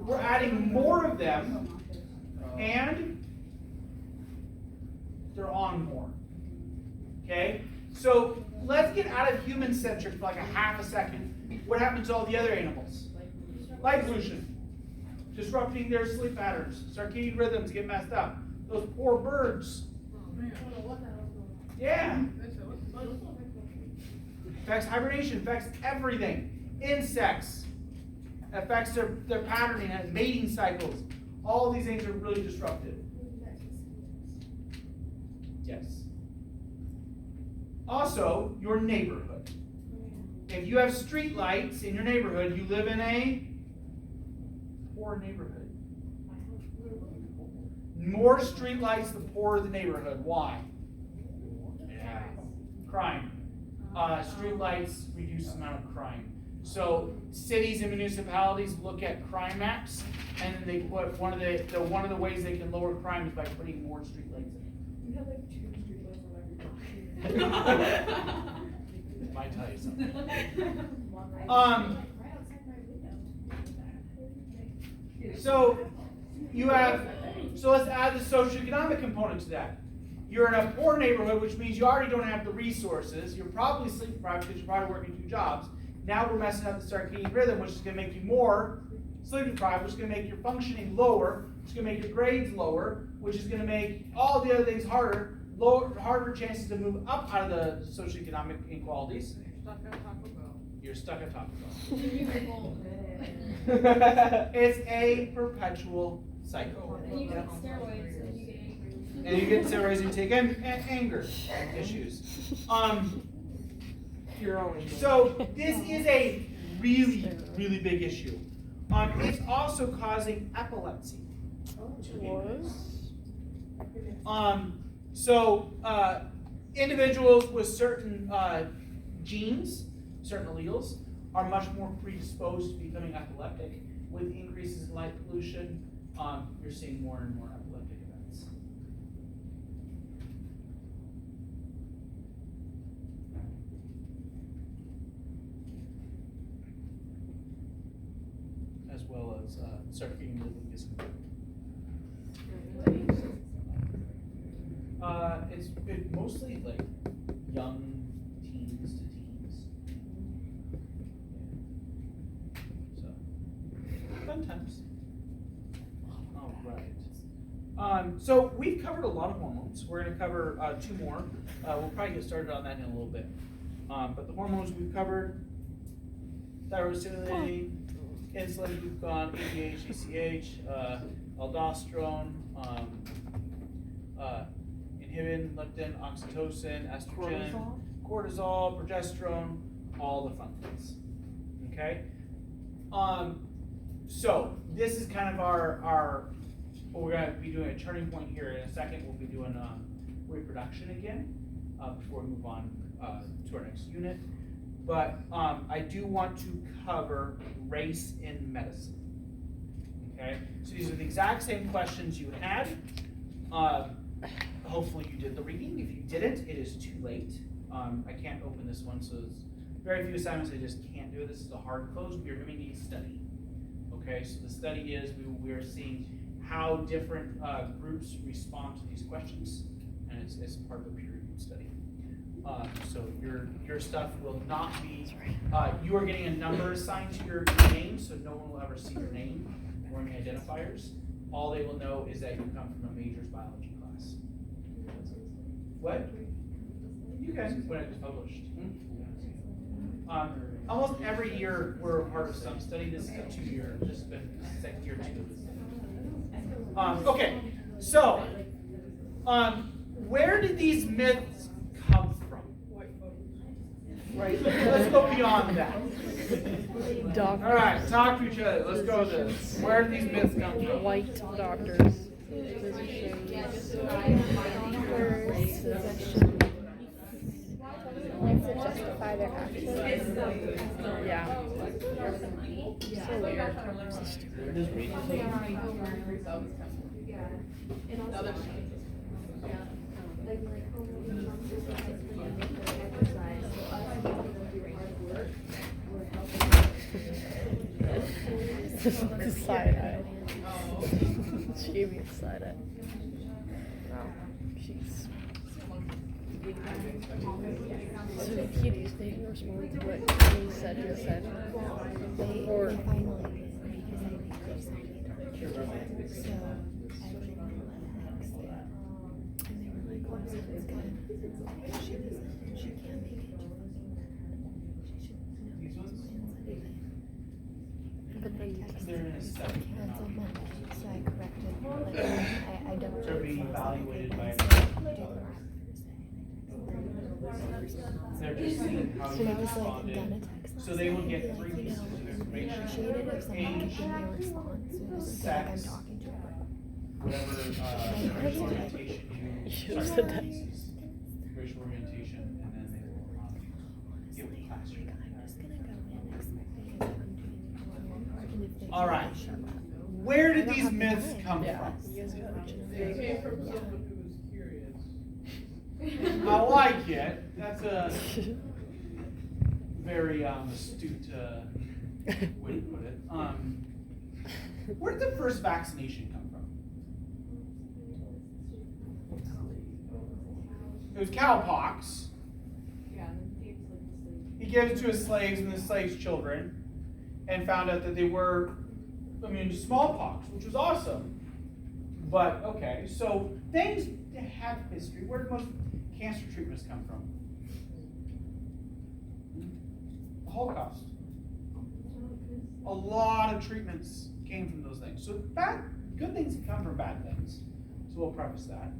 We're adding more of them, and they're on more. Okay? So let's get out of human-centric for like a half a second. What happens to all the other animals? Light pollution. disrupting their sleep patterns. Circadian rhythms get messed up. Those poor birds. Yeah. Affects hibernation, affects everything. Insects. Affects their patterning and mating cycles. All these things are really disrupted. Yes. Also, your neighborhood. If you have street lights in your neighborhood, you live in a poor neighborhood. More street lights, the poorer the neighborhood. Why? Yeah. Crime. Street lights reduce the amount of crime. So cities and municipalities look at crime maps, and then they put one of the ways they can lower crime is by putting more street lights in. You have like 2 streetlights on every block. Might tell you something. So let's add the socioeconomic component to that. You're in a poor neighborhood, which means you already don't have the resources. You're probably sleep deprived because you're probably working 2 jobs. Now we're messing up the circadian rhythm, which is going to make you more sleep deprived, which is going to make your functioning lower, which is going to make your grades lower, which is going to make all the other things harder, harder chances to move up out of the socioeconomic inequalities. You're stuck at Taco Bell. It's a perpetual cycle. And you get steroids and you get angry. And you get steroids and you take anger issues. So this is a really, really big issue. It's also causing epilepsy. Individuals with certain genes, certain alleles, are much more predisposed to becoming epileptic. With increases in light pollution, you're seeing more and more epileptic events. As well as circadian rhythm discomfort. It's mostly like young teens to teens. So, fun times. All right. So we've covered a lot of hormones. We're going to cover 2 more. We'll probably get started on that in a little bit. But the hormones we've covered: thyroid stimulating, insulin, glucagon, ADH, ACH, aldosterone, inhibin, leptin, oxytocin, estrogen, cortisol, progesterone, all the fun things. Okay? So this is kind of our we're going to be doing a turning point here. In a second, we'll be doing reproduction again before we move on to our next unit. But I do want to cover race in medicine. Okay? So these are the exact same questions you had. Hopefully you did the reading. If you didn't, it is too late. I can't open this one, so there's very few assignments I just can't do. This is a hard close. We are doing a study. Okay, so the study is we are seeing how different groups respond to these questions, and it's part of a peer-reviewed study. So your stuff will not be, you are getting a number assigned to your name, so no one will ever see your name or any identifiers. All they will know is that you come from a majors biology class. What? You guys, when it was published. Almost every year we're a part of some study. This is a 2-year. This has been year 2 of this study. Okay, so where did these myths come from? Right. Let's go beyond that. All right, talk to each other. Let's go with this. Where did these myths come from? White doctors, physicians, To justify their actions. yeah. So weird. The side eye. She gave me a side eye. Wow, jeez. So the kitties, they didn't respond to what you said just said. They Or finally did because I think they signed She can't make it. She should know These ones? But they text They're in a study. cancel Monday, so I corrected. Like, I don't. They're being evaluated by. They're just seeing how So you that was like responded. done a text. So they will get last night, 3 pieces of I information. appreciate it if someone could Age, give me a response. So it doesn't feel like I'm sex, talking to her. whatever racial orientation you You said that. racial orientation, and then they will give it class. Like, I'm just gonna go in expecting that I'm doing it and if they All don't right. show up. Where I did don't these have the myths time. come Yeah. from? You guys got Came from Yeah. someone who was curious. I like it. That's a very astute way to put it. Where did the first vaccination come from? It was cowpox. He gave it to his slaves and the slaves' children, and found out that they were immune to smallpox, which was awesome. But okay, so things that have history. Where did most cancer treatments come from? The Holocaust. A lot of treatments came from those things. So good things can come from bad things. So we'll preface that.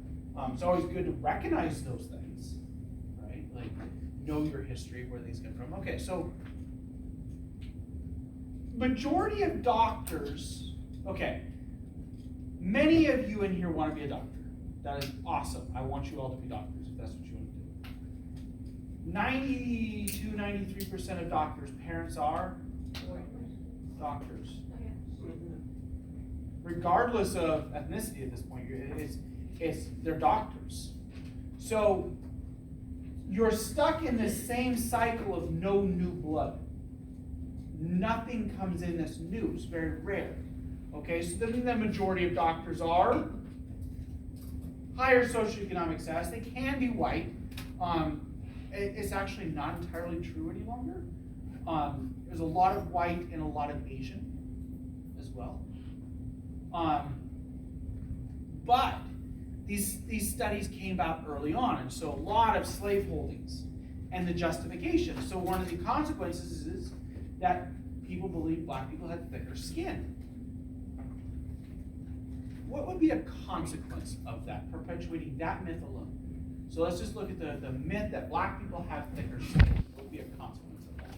It's always good to recognize those things, right? Like know your history, where things come from. Okay, so majority of doctors, okay, many of you in here want to be a doctor. That is awesome. I want you all to be doctors if that's what you want to do. 92-93% of doctors' parents are doctors. Regardless of ethnicity at this point, they're doctors. So you're stuck in this same cycle of no new blood. Nothing comes in that's new. It's very rare. Okay, so then the majority of doctors are higher socioeconomic status. They can be white. It's actually not entirely true any longer. There's a lot of white and a lot of Asian as well. But these studies came about early on, and so a lot of slave holdings and the justification. So one of the consequences is that people believe black people had thicker skin. What would be a consequence of that, perpetuating that myth alone? So let's just look at the myth that black people have thicker skin. What would be a consequence of that?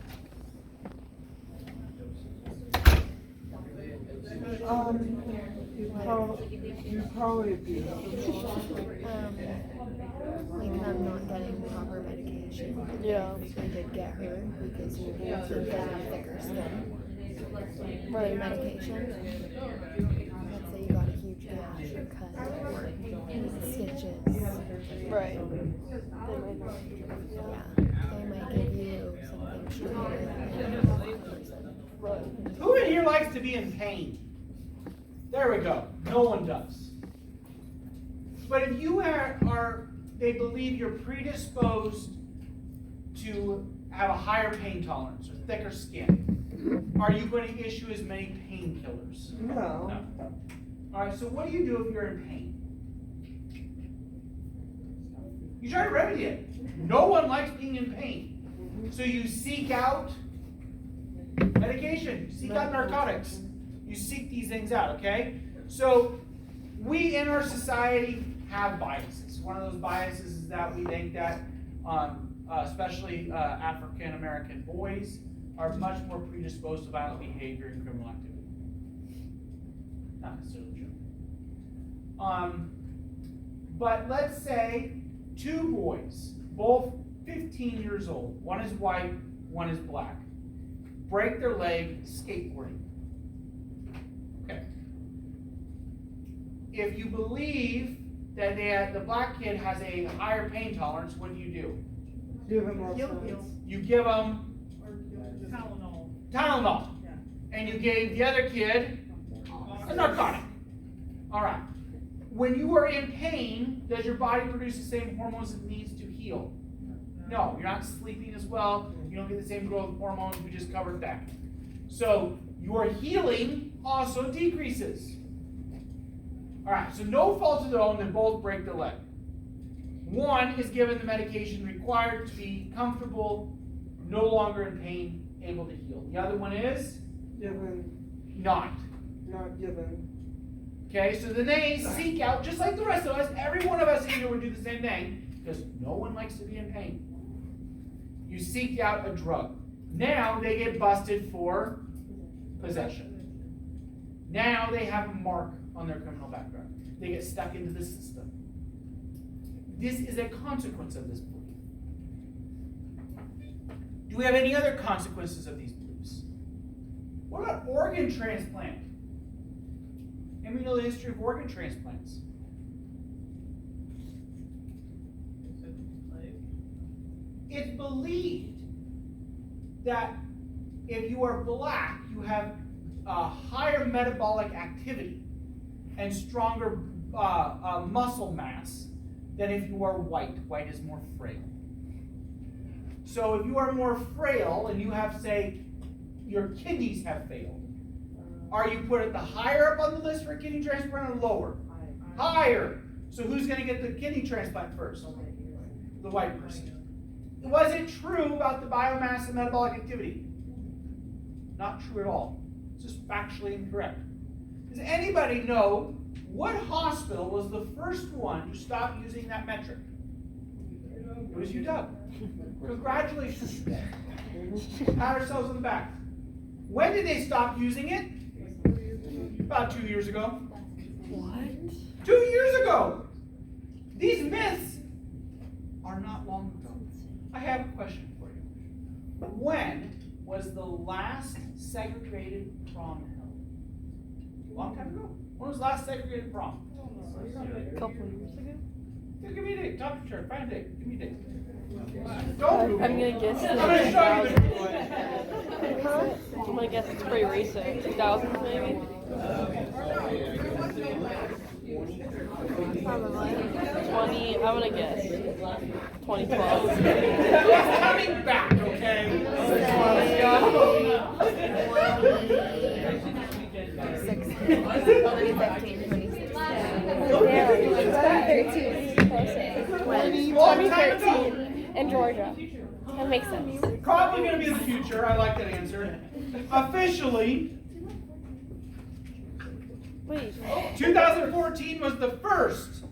You probably be. Like I'm not getting proper medication. Yeah. We did get her because you have thicker skin. Right. Medication. Let's say you got a huge gash or cut or stitches. Right. They might give you something stronger than a person. Right. Who in here likes to be in pain? There we go. No one does. But if you they believe you're predisposed to have a higher pain tolerance or thicker skin, are you going to issue as many painkillers? No. All right, so what do you do if you're in pain? You try to remedy it. No one likes being in pain. So you seek out medication, you seek out narcotics. You seek these things out, okay? So we in our society have biases. One of those biases is that we think that especially African American boys are much more predisposed to violent behavior and criminal activity. Not necessarily true. But let's say 2 boys, both 15 years old, one is white, one is black, break their leg skateboarding. Okay. If you believe that the black kid has a higher pain tolerance, what do? Give him all Guilt sides. pills You give them or Tylenol. Tylenol, Yeah. and you gave the other kid a narcotic. All right. When you are in pain, does your body produce the same hormones it needs to heal? No, you're not sleeping as well. You don't get the same growth hormones we just covered that. So your healing also decreases. Alright, so no fault of their own, they both break their leg. One is given the medication required to be comfortable, no longer in pain, able to heal. The other one is Given, not. not given. Okay, so then they seek out, just like the rest of us, every one of us in here would do the same thing, because no one likes to be in pain. You seek out a drug. Now they get busted for possession. Now they have a mark on their criminal background. They get stuck into the system. This is a consequence of this belief. Do we have any other consequences of these beliefs? What about organ transplant? And we know the history of organ transplants. It's believed that if you are black, you have a higher metabolic activity and stronger muscle mass than if you are white. White is more frail. So if you are more frail and you have, say, your kidneys have failed, are you put at the higher up on the list for a kidney transplant or lower? Higher. So who's going to get the kidney transplant first? The white person. Was it true about the biomass and metabolic activity? Not true at all. It's just factually incorrect. Does anybody know what hospital was the first one to stop using that metric? It was UW. Congratulations. Pat ourselves on the back. When did they stop using it? About 2 years ago. What? 2 years ago. These myths are not long ago. I have a question for you. When was the last segregated prom held? A long time ago. When was the last segregated prom? A couple of years ago? Give me a date. Talk to church. Find a date. Give me a date. Don't Google. I'm gonna guess I'm gonna show you the Google it. I'm gonna guess it's pretty recent. 2000s maybe? Probably. 20, I'm gonna guess. 2012. It's coming back, okay? 2015, 2016. Yeah, 2013 in Georgia. That makes sense. Probably going to be the future. I like that answer. Officially, Wait. 2014 was the first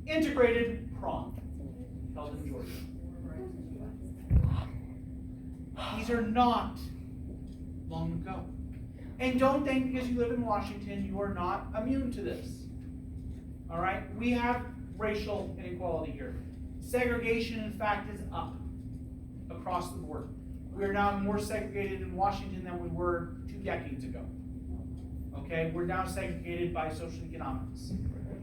integrated prom held in Georgia. These are not long ago. And don't think because you live in Washington you are not immune to this. All right? We have racial inequality here. Segregation, in fact, is up across the board. We are now more segregated in Washington than we were 2 decades ago. Okay? We're now segregated by social economics.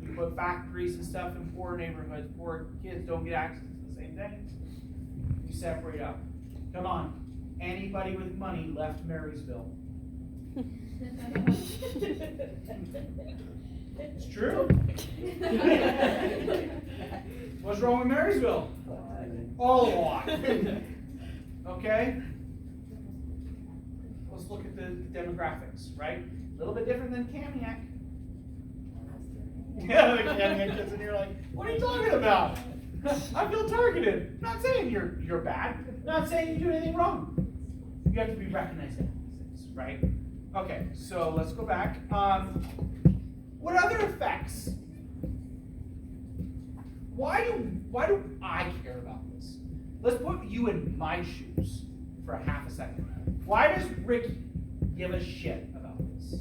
We put factories and stuff in poor neighborhoods. Poor kids don't get access to the same things. We separate up. Come on. Anybody with money left Marysville. It's true. What's wrong with Marysville? A lot. Okay? Let's look at the demographics, right? A little bit different than Kamiak. Yeah, the Kamiak kids, and you're like, what are you talking about? I feel targeted. Not saying you're bad. Not saying you do anything wrong. You have to be recognizing things, right? Okay, so let's go back. What other effects? Why do I care about this? Let's put you in my shoes for a half a second. Why does Ricky give a shit about this?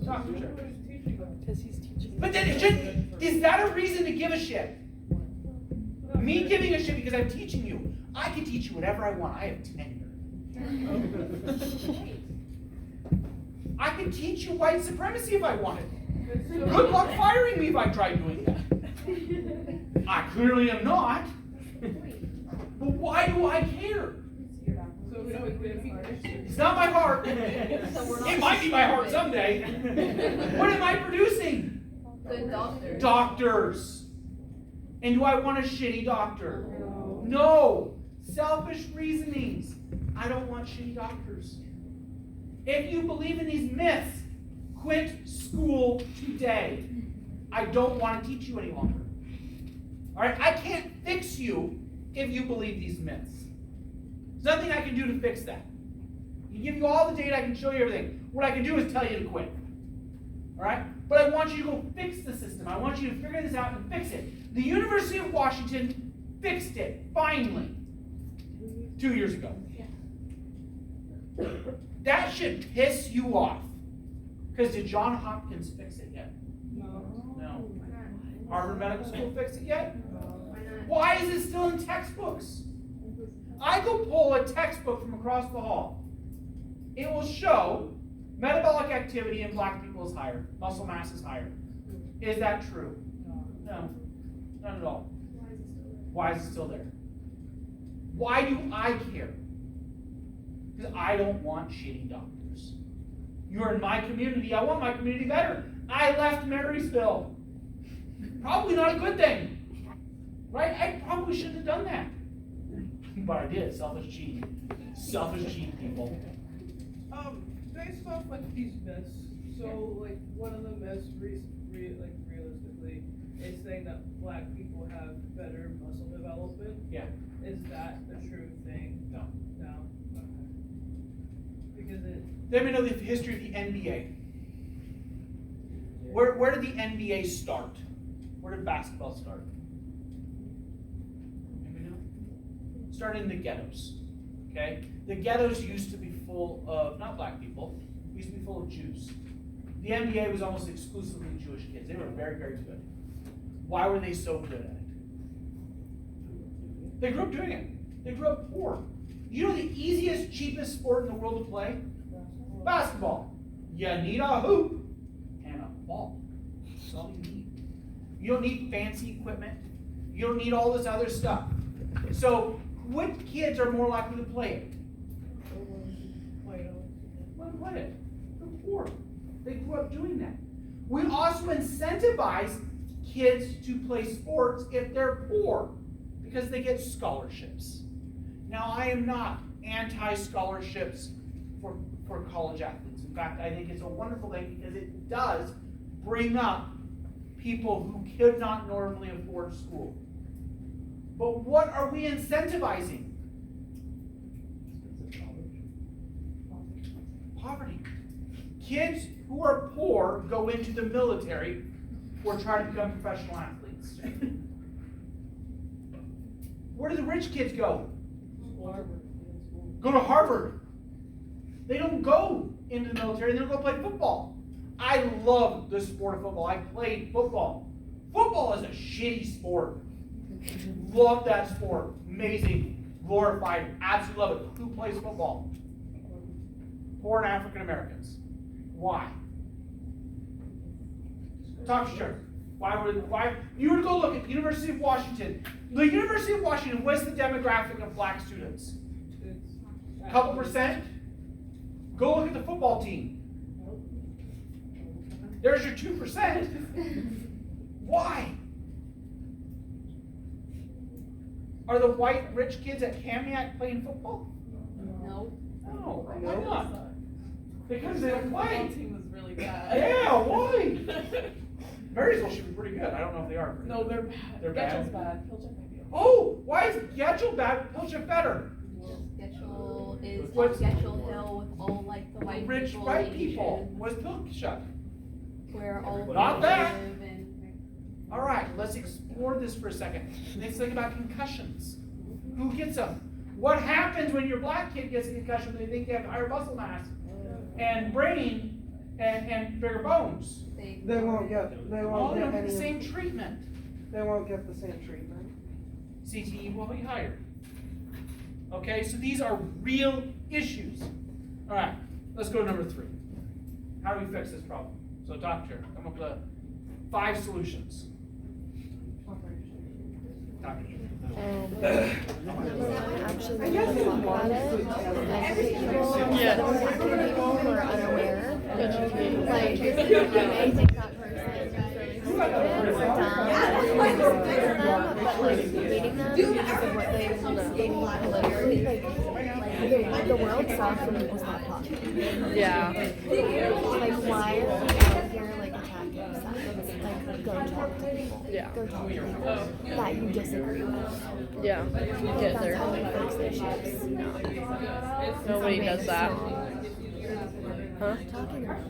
Talk to her. Because he's teaching. But then is that a reason to give a shit? Me giving a shit because I'm teaching you. I can teach you whatever I want. I have tenure. I can teach you white supremacy if I wanted. Good luck firing me if I try doing that. I clearly am not. But why do I care? It's not my heart. It might be my heart someday. What am I producing? Good doctor. Doctors. And do I want a shitty doctor? No. Selfish reasonings. I don't want shitty doctors. If you believe in these myths, quit school today. I don't want to teach you any longer. All right, I can't fix you if you believe these myths. There's nothing I can do to fix that. I can give you all the data, I can show you everything. What I can do is tell you to quit. All right? But I want you to go fix the system. I want you to figure this out and fix it. The University of Washington fixed it, finally, 2 years ago. That should piss you off. Because did Johns Hopkins fix it yet? No. Harvard Medical School fix it yet? Why is it still in textbooks? I go pull a textbook from across the hall. It will show metabolic activity in black people is higher. Muscle mass is higher. Is that true? No. Not at all. Why is it still there? Why do I care? Because I don't want shitty doctors. You're in my community. I want my community better. I left Marysville. Probably not a good thing. Right? I probably shouldn't have done that. But I did. Selfish cheat. Selfish cheat, people. Based off like these myths, so like one of the myths realistically is saying that black people have better muscle development. Yeah. Is that a true thing? No. No. Okay. Because it. Let me know the history of the NBA. Where did the NBA start? Where did basketball start? Anybody know? Started in the ghettos. Okay? The ghettos used to be full of, not black people, used to be full of Jews. The NBA was almost exclusively Jewish kids. They were very, very good. Why were they so good at it? They grew up doing it. They grew up poor. You know the easiest, cheapest sport in the world to play? Basketball. You need a hoop and a ball. That's all you need. You don't need fancy equipment. You don't need all this other stuff. So, what kids are more likely to play it? Let them play it. They're poor. They grew up doing that. We also incentivize kids to play sports if they're poor because they get scholarships. Now, I am not anti-scholarships for college athletes. In fact, I think it's a wonderful thing because it does bring up people who could not normally afford school. But what are we incentivizing? Poverty. Kids who are poor go into the military or try to become professional athletes. Where do the rich kids go? Go to Harvard. They don't go into the military, they don't go play football. I love the sport of football. I played football. Football is a shitty sport. Love that sport. Amazing. Glorified. Absolutely love it. Who plays football? Poor and African Americans. Why? Talk to you. Why? You were to go look at the University of Washington. The University of Washington, what's the demographic of black students? A couple percent? Go look at the football team. There's your 2%. Why? Are the white rich kids at Kamiak playing football? No. No. Why not? Because they don't play. The team was really bad. Yeah, why? Marysville should be pretty good. I don't know if they are. No, they're bad. They're bad? Getchell's bad. Pilchuck might be okay. Oh, why is Getchell bad? Pilchuck better? Getchell is What's- Getchell Hill with all like the white Rich people. white and people. Asian, What's Pilchuck? Where all of Not them that. live and All right, let's explore this for a second. Let's think about concussions. Who gets them? What happens when your black kid gets a concussion? They think they have higher muscle mass and brain and bigger bones. They won't get They don't get the same treatment. They won't get the same treatment. CTE will be higher. Okay, so these are real issues. All right, let's go to number 3. How do we fix this problem? So, doctor, come up with 5 solutions. Doctor. Actually talk about it, educate people, educate people who are unaware. Like, you may think that person is really stupid or dumb, but like meeting them because of what they believe politically. Like the world stops when people stop talking. Yeah. Like why are we out here like attacking us? Like go talk to people. Yeah. Go talk to people that you disagree with. Yeah. Get That's there. how we fix issues. Nobody does that. Huh? Talking about it.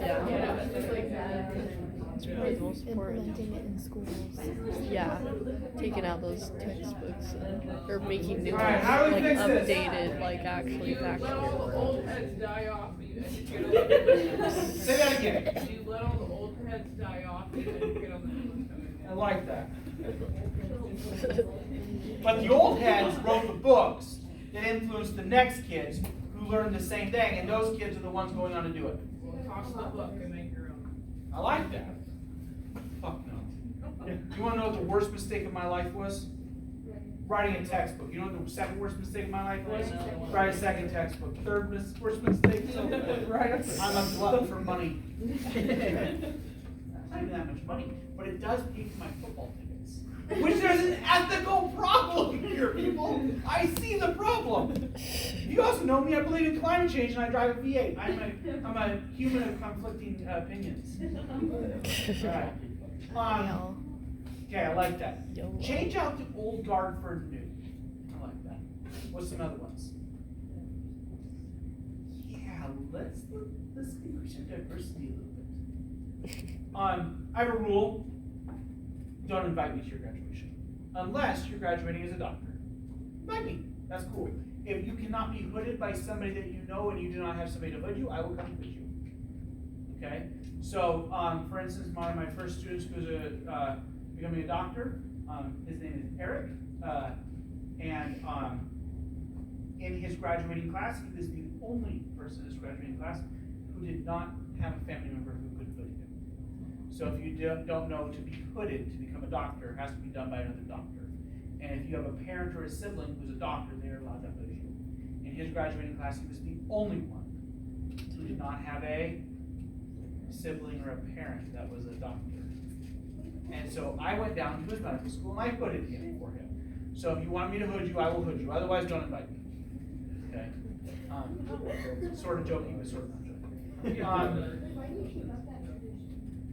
Yeah. It's probably the most important. Implementing it in schools. Yeah. Taking out those textbooks or making new ones, Alright, how do we like fix this? updated, like actually Let all the factual. old heads die off and you educate on the Say that again. You let all the old heads die off and you educate on the new ones. I like that. But the old heads wrote the books that influenced the next kids who learned the same thing, and those kids are the ones going on to do it. Toss the book and make your own. I like that. Fuck no. You want to know what the worst mistake of my life was? Writing a textbook. You know what the second worst mistake of my life was? Write a second textbook. Third worst mistake. I'm a glutton for money. Not even that much money, but it does pay for my football tickets. Which there's an ethical problem here, people. I see the problem. You also know me. I believe in climate change, and I drive a V8. I'm a human of conflicting opinions. All right. Okay, I like that. Change out the old guard for new. I like that. What's some other ones? Yeah, let's increase your diversity a little bit. I have a rule. Don't invite me to your graduation. Unless you're graduating as a doctor. Invite me. That's cool. If you cannot be hooded by somebody that you know and you do not have somebody to hood you, I will come with you. Okay? So, for instance, one of my first students who's becoming a doctor, his name is Eric, and in his graduating class, he was the only person in his graduating class who did not have a family member who could hood him. So if you don't know, to be hooded to become a doctor has to be done by another doctor. And if you have a parent or a sibling who's a doctor, they are allowed to hood you. In his graduating class, he was the only one who did not have a sibling or a parent that was a doctor. And so I went down to his medical school and I hooded him for him. So if you want me to hood you, I will hood you. Otherwise, don't invite me. Okay? Sort of joking, but sort of not joking.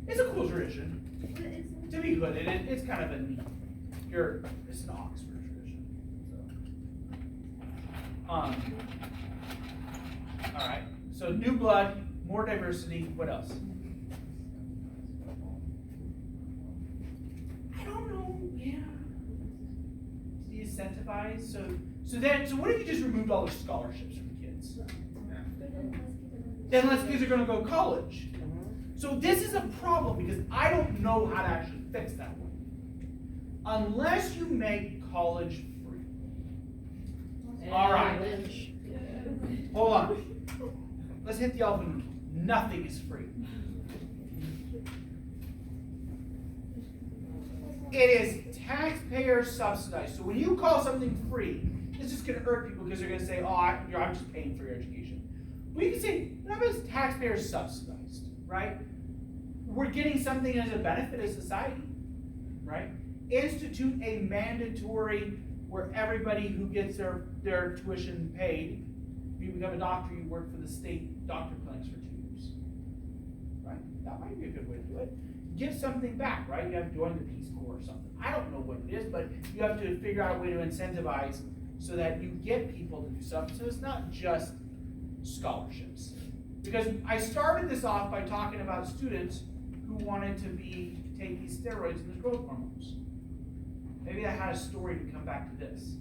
It's a cool tradition to be hooded. It's kind of a neat. It's an Oxford tradition. So. All right. So new blood, more diversity. What else? I don't know. Yeah. De-incentivize. So what if you just removed all the scholarships from kids? Then less kids are going to go to college. So this is a problem because I don't know how to actually fix that one. Unless you make college free. All right. Hold on. Let's hit the elephant room. Nothing is free. It is taxpayer subsidized. So when you call something free, it's just going to hurt people because they're going to say, oh, I'm just paying for your education. We can say, that was taxpayer subsidized, right? We're getting something as a benefit of society, right? Institute a mandatory where everybody who gets their tuition paid, if you become a doctor, you work for the state doctor clinics for 2 years, right? That might be a good way to do it. Give something back, right? You have to join the Peace Corps or something. I don't know what it is, but you have to figure out a way to incentivize so that you get people to do something. So it's not just scholarships. Because I started this off by talking about students who wanted to take these steroids and these growth hormones. Maybe I had a story to come back to this.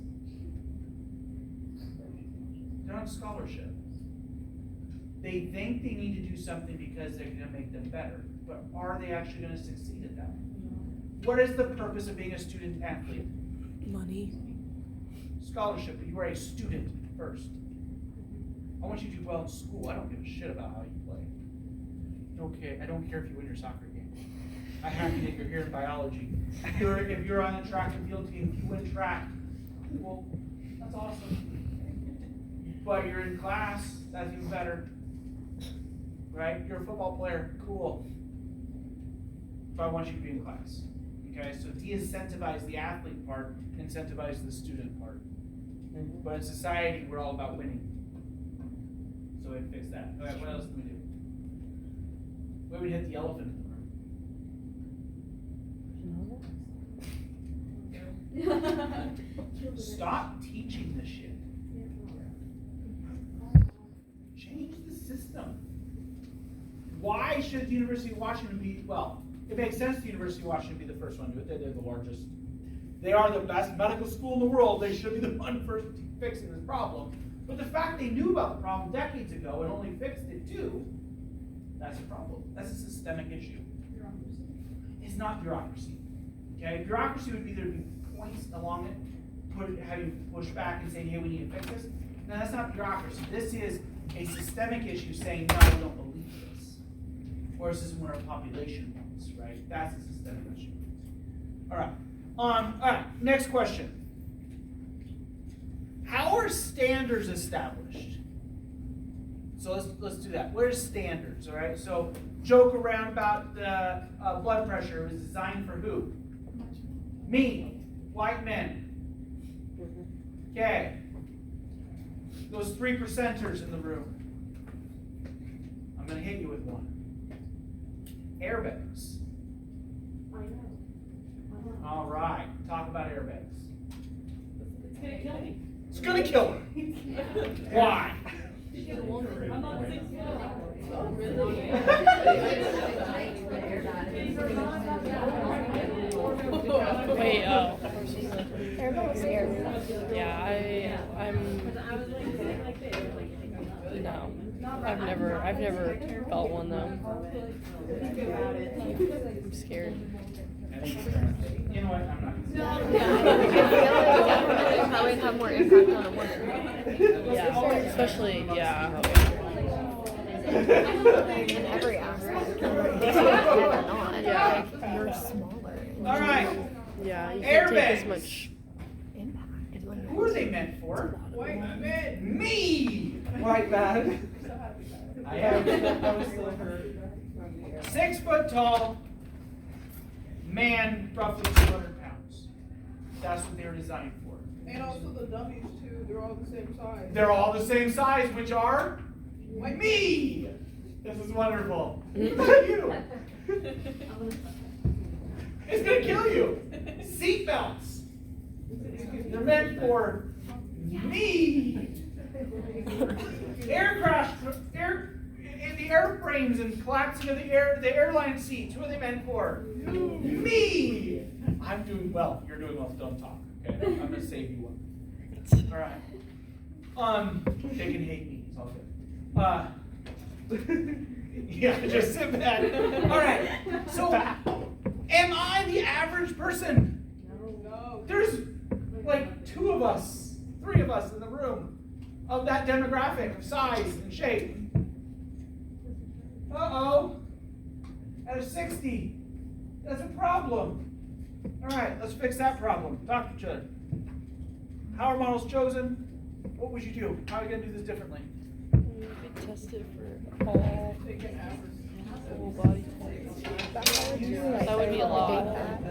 They're on scholarship. They think they need to do something because they're going to make them better. But are they actually going to succeed at that? What is the purpose of being a student athlete? Money. Scholarship, but you are a student first. I want you to do well in school. I don't give a shit about how you play. Okay, I don't care if you win your soccer game. I'm happy that you're here in biology. If you're on the track and field team, if you win track, well, that's awesome. But you're in class, that's even better. Right? You're a football player, cool. But I want you to be in class. Okay, so de-incentivize the athlete part, incentivize the student part. But in society, we're all about winning. So we fix that. All right, what else can we do? We would hit the elephant in the room. Stop teaching this shit. Change the system. Why should the University of Washington be, well, it makes sense the University of Washington be the first one to do it. They're the largest. They are the best medical school in the world. They should be the one first fixing this problem. But the fact they knew about the problem decades ago and only fixed it too, that's a problem. That's a systemic issue. It's not bureaucracy. Okay? Bureaucracy would be there be points along it, have you push back and say, hey, we need to fix this. No, that's not bureaucracy. This is a systemic issue saying, no, I don't believe this. Or this isn't what our population wants, right? That's a systemic issue. All right. All right, next question. How are standards established? So let's do that. What are standards, all right? So joke around about the blood pressure. It was designed for who? Me, white men. Okay. Those 3 percenters in the room. I'm going to hit you with one. Airbags. All right, talk about airbags. It's going to kill her. Why? Wait, oh. Everyone was scared. Yeah, no. I've never felt one though. I'm scared. You know what? I'm not. I feel like government would probably have more impact on a woman. Yeah, especially, yeah. In every aspect. Whether or not. Yeah. Like, you're smaller. All right. Yeah, you can't take as Airbags. much. Impact. Who are they meant for? White men. Me! White man. I am. I was still hurt. 6 foot tall, man, roughly 200 pounds. That's what they were designed for. And also the dummies too, they're all the same size. They're all the same size, which are White me! This is wonderful. Look at you! It's gonna kill you! Seatbelts! They're meant for me! In the airframes and collapsing of the airline seats, who are they meant for? Me! I'm doing well. You're doing well. Don't talk. Okay? I'm gonna save you one. All right. They can hate me. It's all good. Yeah, just sit back. All right. So, am I the average person? No. There's like 2 of us, 3 of us in the room of that demographic, of size and shape. Uh-oh. Out of 60. That's a problem. All right, let's fix that problem. Talk to each other. How are models chosen? What would you do? How are you going to do this differently? You could test it for all full body points. That would be a lot.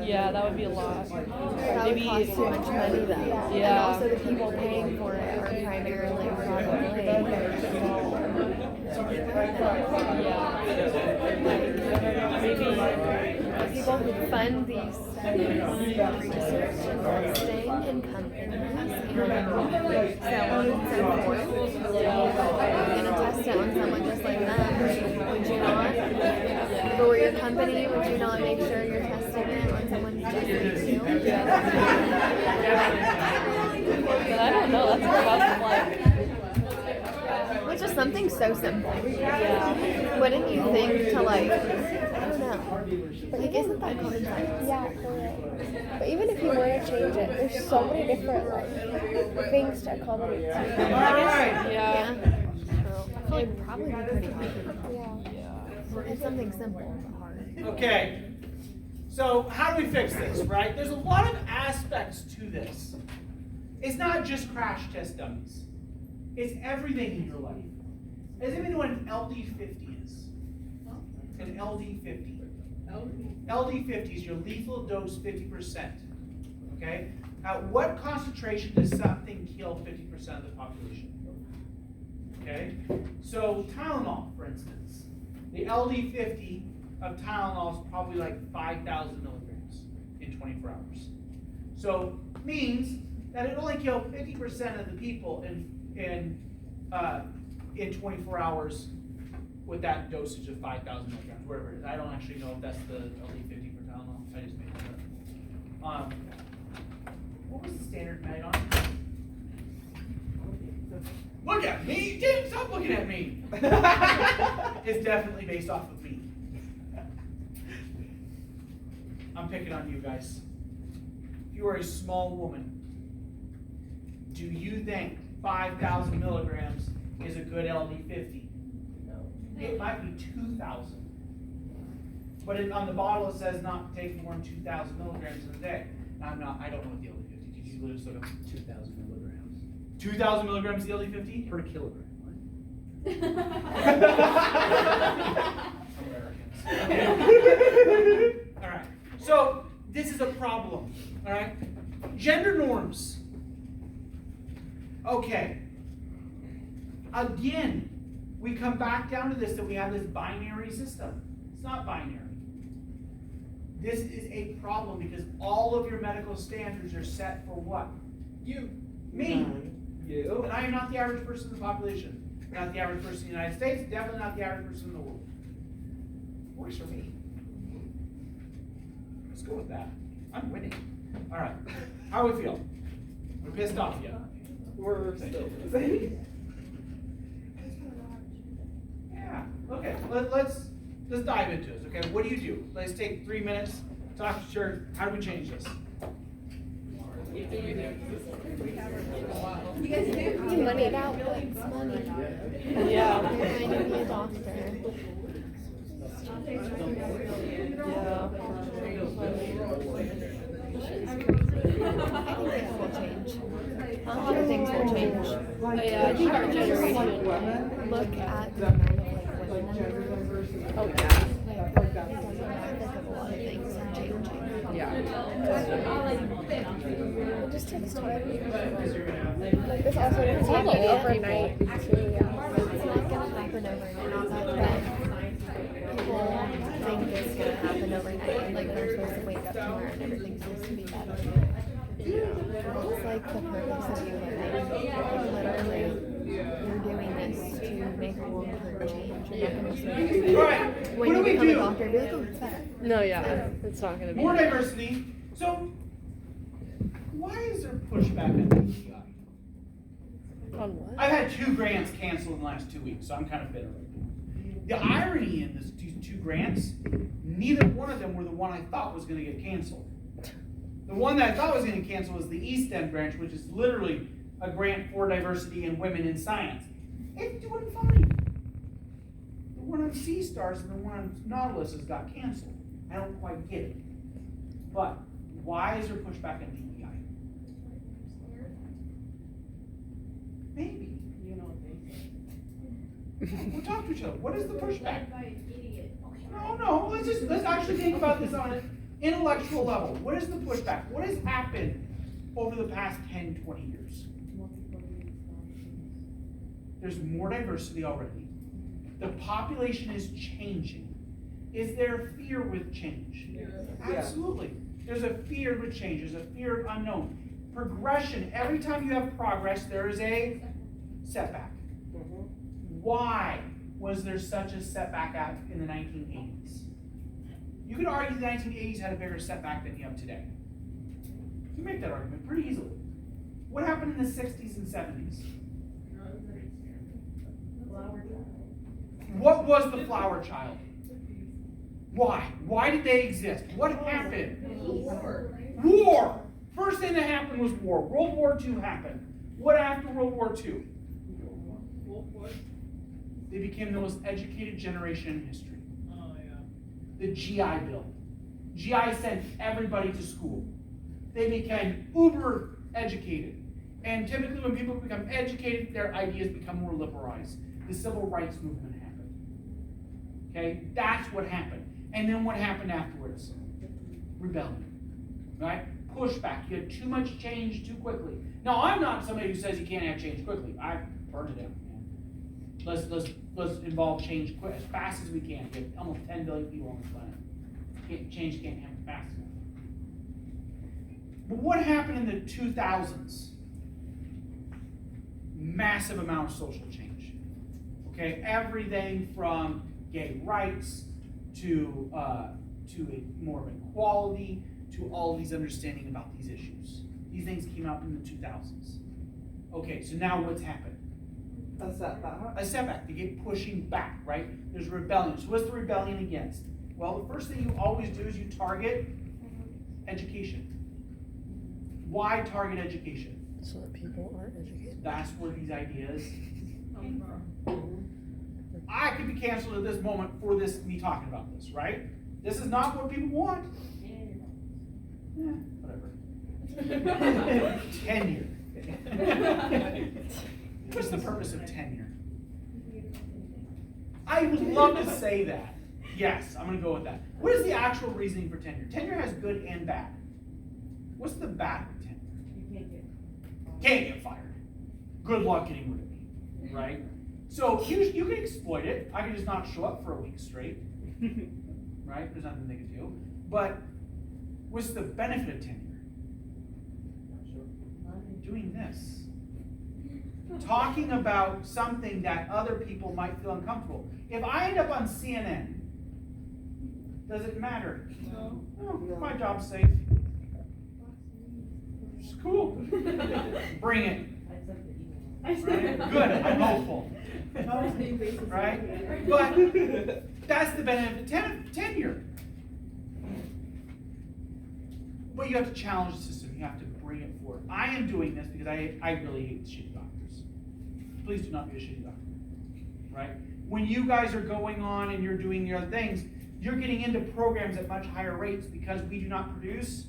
Yeah, that would be a lot. That would cost too much money though. And Yeah. also the people paying for it are primarily probably. Maybe. People who fund these studies, research, and staying in companies and selling and forth. You're going to test it on someone just like them, would you not? If it were your company, would you not make sure you're testing it on someone just like you? But I don't know. That's a lot of like. Which is something so simple. Yeah. Wouldn't you think to like, I don't know, like isn't that common sense? Yeah, correct. But even if you were to change it, there's so many different like things to accommodate. All right. Yeah. Yeah. I feel like it'd probably be pretty hard. Yeah. It's something simple but hard. Okay. So how do we fix this, right? There's a lot of aspects to this. It's not just crash test dummies. It's everything in your life. Does anybody know what an LD50 is? An LD50. LD50 is your lethal dose 50%. Okay? At what concentration does something kill 50% of the population? Okay? So Tylenol, for instance, the LD50 of Tylenol is probably like 5,000 milligrams in 24 hours. So means that it only killed 50% of the people in 24 hours with that dosage of 5,000 milligrams, whatever it is. I don't actually know if that's the LD50 for Tylenol. I just made that up. What was the standard made on? Look at me! Tim, stop looking at me! It's definitely based off of me. I'm picking on you guys. If you are a small woman, do you think 5,000 milligrams is a good LD50? No. It might be 2,000. But on the bottle it says not take more than 2,000 milligrams in a day. Now, I don't know what the LD50 is. Did you lose sort of 2,000 milligrams 2,000 milligrams the LD50? per kilogram. Americans. All right. So this is a problem. All right. Gender norms. Okay. Again, we come back down to this, that we have this binary system. It's not binary. This is a problem because all of your medical standards are set for what? You. Me. You. And I am not the average person in the population. Not the average person in the United States, definitely not the average person in the world. Works for me. Let's go with that. I'm winning. All right. How do we feel? We're pissed off yet? We're still. Yeah. Okay. Let's dive into this. Okay. What do? Let's take 3 minutes. Talk to church. How do we change this? You money it out, but it's money. Yeah. You're going to be a doctor. Yeah. I think things will change. A lot of things will change. Yeah, I think our generation. Look at the amount of women. Oh yeah. Like, a lot of things are changing. It just takes time. Like this also doesn't happen overnight. Too, yeah. It's not gonna happen overnight, but people think it's gonna happen overnight. Like they're supposed to wake up tomorrow and everything's supposed to be better. It's like the purpose of you living. Literally, you're doing this to make a long-term change. You're not gonna just All right. when What you do we become a do? doctor, be like, oh, it's better. No, yeah, it's not gonna be. More diversity. So, why is there pushback on DEI? On what? I've had 2 grants canceled in the last 2 weeks, so I'm kind of bitter right now. The irony in these 2 grants, neither one of them were the one I thought was going to get canceled. The one that I thought was going to cancel was the East End branch, which is literally a grant for diversity and women in science. It's doing fine. The one on Sea Stars and the one on Nautilus has got canceled. I don't quite get it. But why is there pushback on DEI? Maybe. You know what they say. We'll talk to each other. What is the pushback? No. Let's actually think about this on an intellectual level. What is the pushback? What has happened over the past 10, 20 years? There's more diversity already. The population is changing. Is there fear with change? Yeah. Absolutely. There's a fear with change. There's a fear of unknown. Progression. Every time you have progress, there is a setback. Why was there such a setback in the 1980s? You could argue the 1980s had a bigger setback than you have today. You can make that argument pretty easily. What happened in the 60s and 70s? What was the flower child? Why? Why did they exist? What happened? War. First thing that happened was war. World War II happened. What after World War II? They became the most educated generation in history. Oh, yeah. The GI Bill. GI sent everybody to school. They became uber educated. And typically when people become educated, their ideas become more liberalized. The civil rights movement happened. Okay? That's what happened. And then what happened afterwards? Rebellion, right? Pushback. You had too much change too quickly. Now, I'm not somebody who says you can't have change quickly. I burn it down, man. Let's involve change quick, as fast as we can. We have almost 10 billion people on this planet. Change can't happen fast enough. But what happened in the 2000s? Massive amount of social change. Okay, everything from gay rights to more of equality, to all these understanding about these issues. These things came out in the 2000s. Okay, so now what's happened? A setback. A setback. They get pushing back, right? There's rebellion. So what's the rebellion against? Well, the first thing you always do is you target education. Why target education? So that people aren't educated. That's where these ideas. I could be canceled at this moment for me talking about this, right? This is not what people want. Whatever. Tenure. What's the purpose of tenure? I would love to say that. Yes, I'm going to go with that. What is the actual reasoning for tenure? Tenure has good and bad. What's the bad with tenure? Can't get fired. Good luck getting rid of me, right? So you can exploit it. I can just not show up for a week straight, right? There's nothing they can do. But what's the benefit of tenure? Doing this. Talking about something that other people might feel uncomfortable. If I end up on CNN, does it matter? No. My job's safe. It's cool. Bring it. Right? Good. I'm hopeful. Right? But that's the benefit of tenure. But you have to challenge the system. You have to bring it forward. I am doing this because I really hate shitty doctors. Please do not be a shitty doctor. Right? When you guys are going on and you're doing your other things, you're getting into programs at much higher rates because we do not produce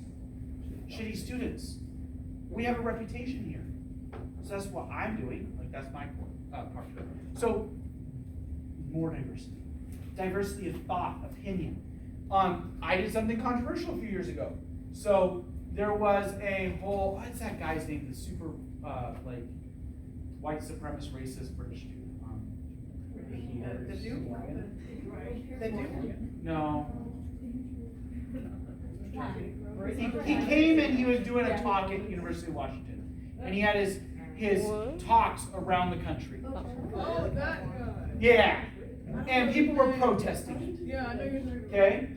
shitty students. We have a reputation here. So that's what I'm doing. Like, that's my part. So, more diversity. Diversity of thought, opinion. I did something controversial a few years ago. So, there was a whole, what's that guy's name? The super, white supremacist, racist British dude. The Duke? The Duke? No. He came and he was doing a talk at University of Washington. And he had his talks around the country. Oh, that guy. Yeah. And people were protesting. Yeah, I know you're talking about. Okay?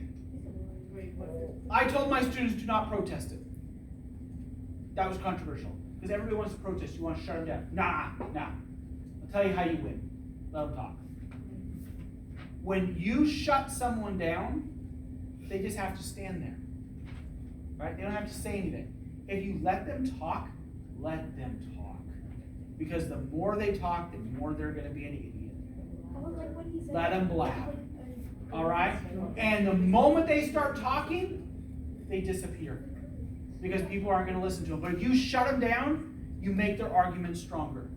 I told my students, do not protest it. That was controversial. Because everybody wants to protest. You want to shut them down. Nah. I'll tell you how you win. Let them talk. When you shut someone down, they just have to stand there. Right? They don't have to say anything. If you let them talk, let them talk. Because the more they talk, the more they're going to be an idiot. Let them blab. All right? And the moment they start talking, they disappear. Because people aren't going to listen to them. But if you shut them down, you make their argument stronger.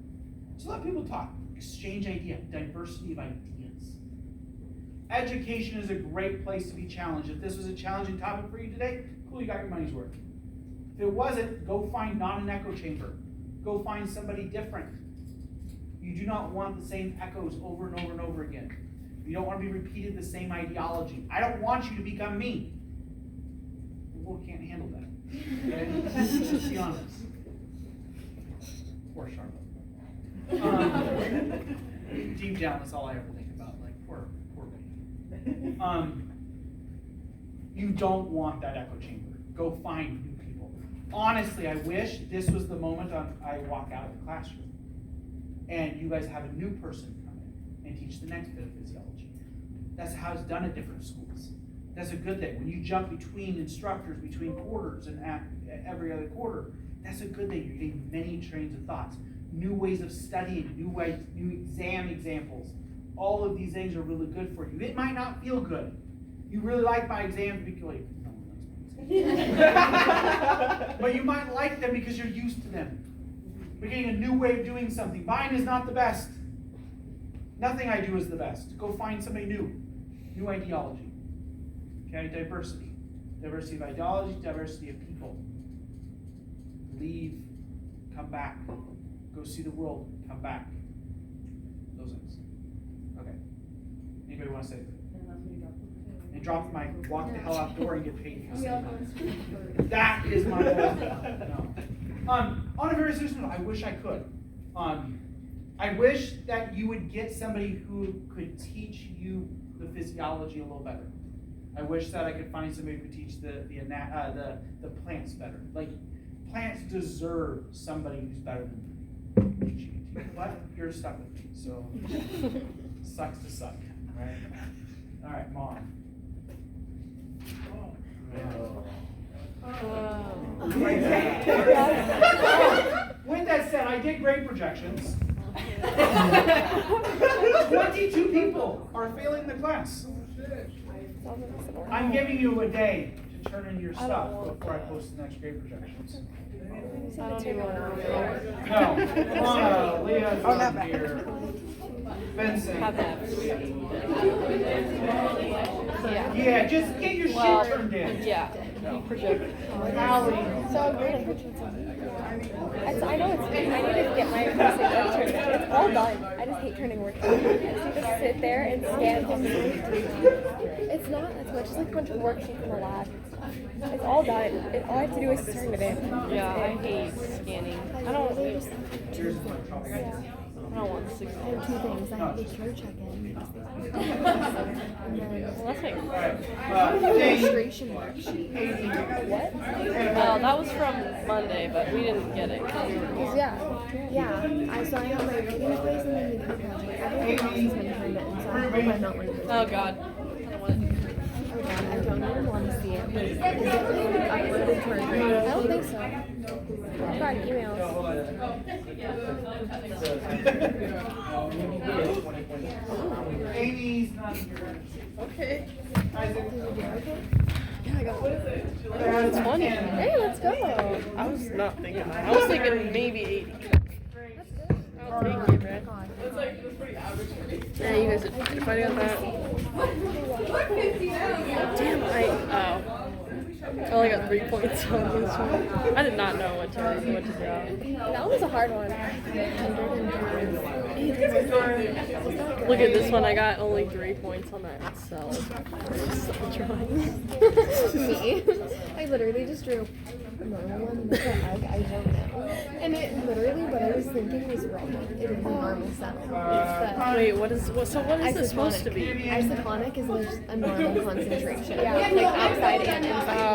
So let people talk. Exchange ideas. Diversity of ideas. Education is a great place to be challenged. If this was a challenging topic for you today, cool, you got your money's worth. If it wasn't, go find not an echo chamber. Go find somebody different. You do not want the same echoes over and over and over again. You don't want to be repeated the same ideology. I don't want you to become me. People can't handle that. Okay? Let's be honest. Poor Charlotte. Deep down, that's all I ever think about. Like, poor baby. You don't want that echo chamber. Go find new people. Honestly, I wish this was the moment I walk out of the classroom and you guys have a new person come in and teach the next bit of physiology. That's how it's done at different schools. That's a good thing. When you jump between instructors, between quarters and every other quarter, that's a good thing. You're getting many trains of thoughts, new ways of studying, new exam examples. All of these things are really good for you. It might not feel good. You really like my exams because no one likes my exams. But you might like them because you're used to them. We're getting a new way of doing something. Mine is not the best. Nothing I do is the best. Go find somebody new. New ideology. Okay, diversity. Diversity of ideology, diversity of people. Leave, come back. Go see the world, come back. Those things. Okay. Anybody want to say anything? And drop the mic, walk the hell out the door and get paid for saying that is my goal. No. On a very serious note, I wish I could. I wish that you would get somebody who could teach you the physiology a little better. I wish that I could find somebody who could teach the plants better. Like, plants deserve somebody who's better than me teaching it to you. But you're stuck with me, so sucks to suck, right? All right, Mom. With that said, I did grade projections. 22 people are failing the class. I'm giving you a day to turn in your stuff before I post the next grade projections. I don't even want to No, Lana, Leah's not here. Vincent. have that. Yeah, just get your shit turned in. Yeah. Project. Allie. So great. I know I need to get my basic work turned in. It's all done. I just hate turning work in. I just need to sit there and scan things. It's not as much as like a bunch of worksheets in the lab. It's all done. All I have to do is turn it in. Yeah, I hate scanning. I don't want 6 I have 2 things. I have the care check-in. Well, that's like, Registration worksheet. What? well, that was from Monday, but we didn't get it. Yeah. I have my reading quiz and then the care project. Everything else has been turned in, so I hope I'm not late. Oh God. I don't want it. Oh God, I don't even want to see it. But is it uploaded to our group? I don't think so. I've got emails. Amy's not here. Okay. Isaac. Yeah, I got it. It's funny. Hey, let's go. I was not thinking that. I was thinking maybe 80. I'll take it, man. That's pretty average for me. Yeah, you guys are fighting on that. Damn, I only got 3 points on this one. I did not know what to do. That was a hard one. Look at this one. I got only 3 points on that cell. Me. I literally just drew a normal one with an egg. I don't know. And it literally, what I was thinking was wrong. It is a normal cell. It's Wait, what is this supposed to be? isotonic is there's a normal concentration. Yeah. Like outside and inside. I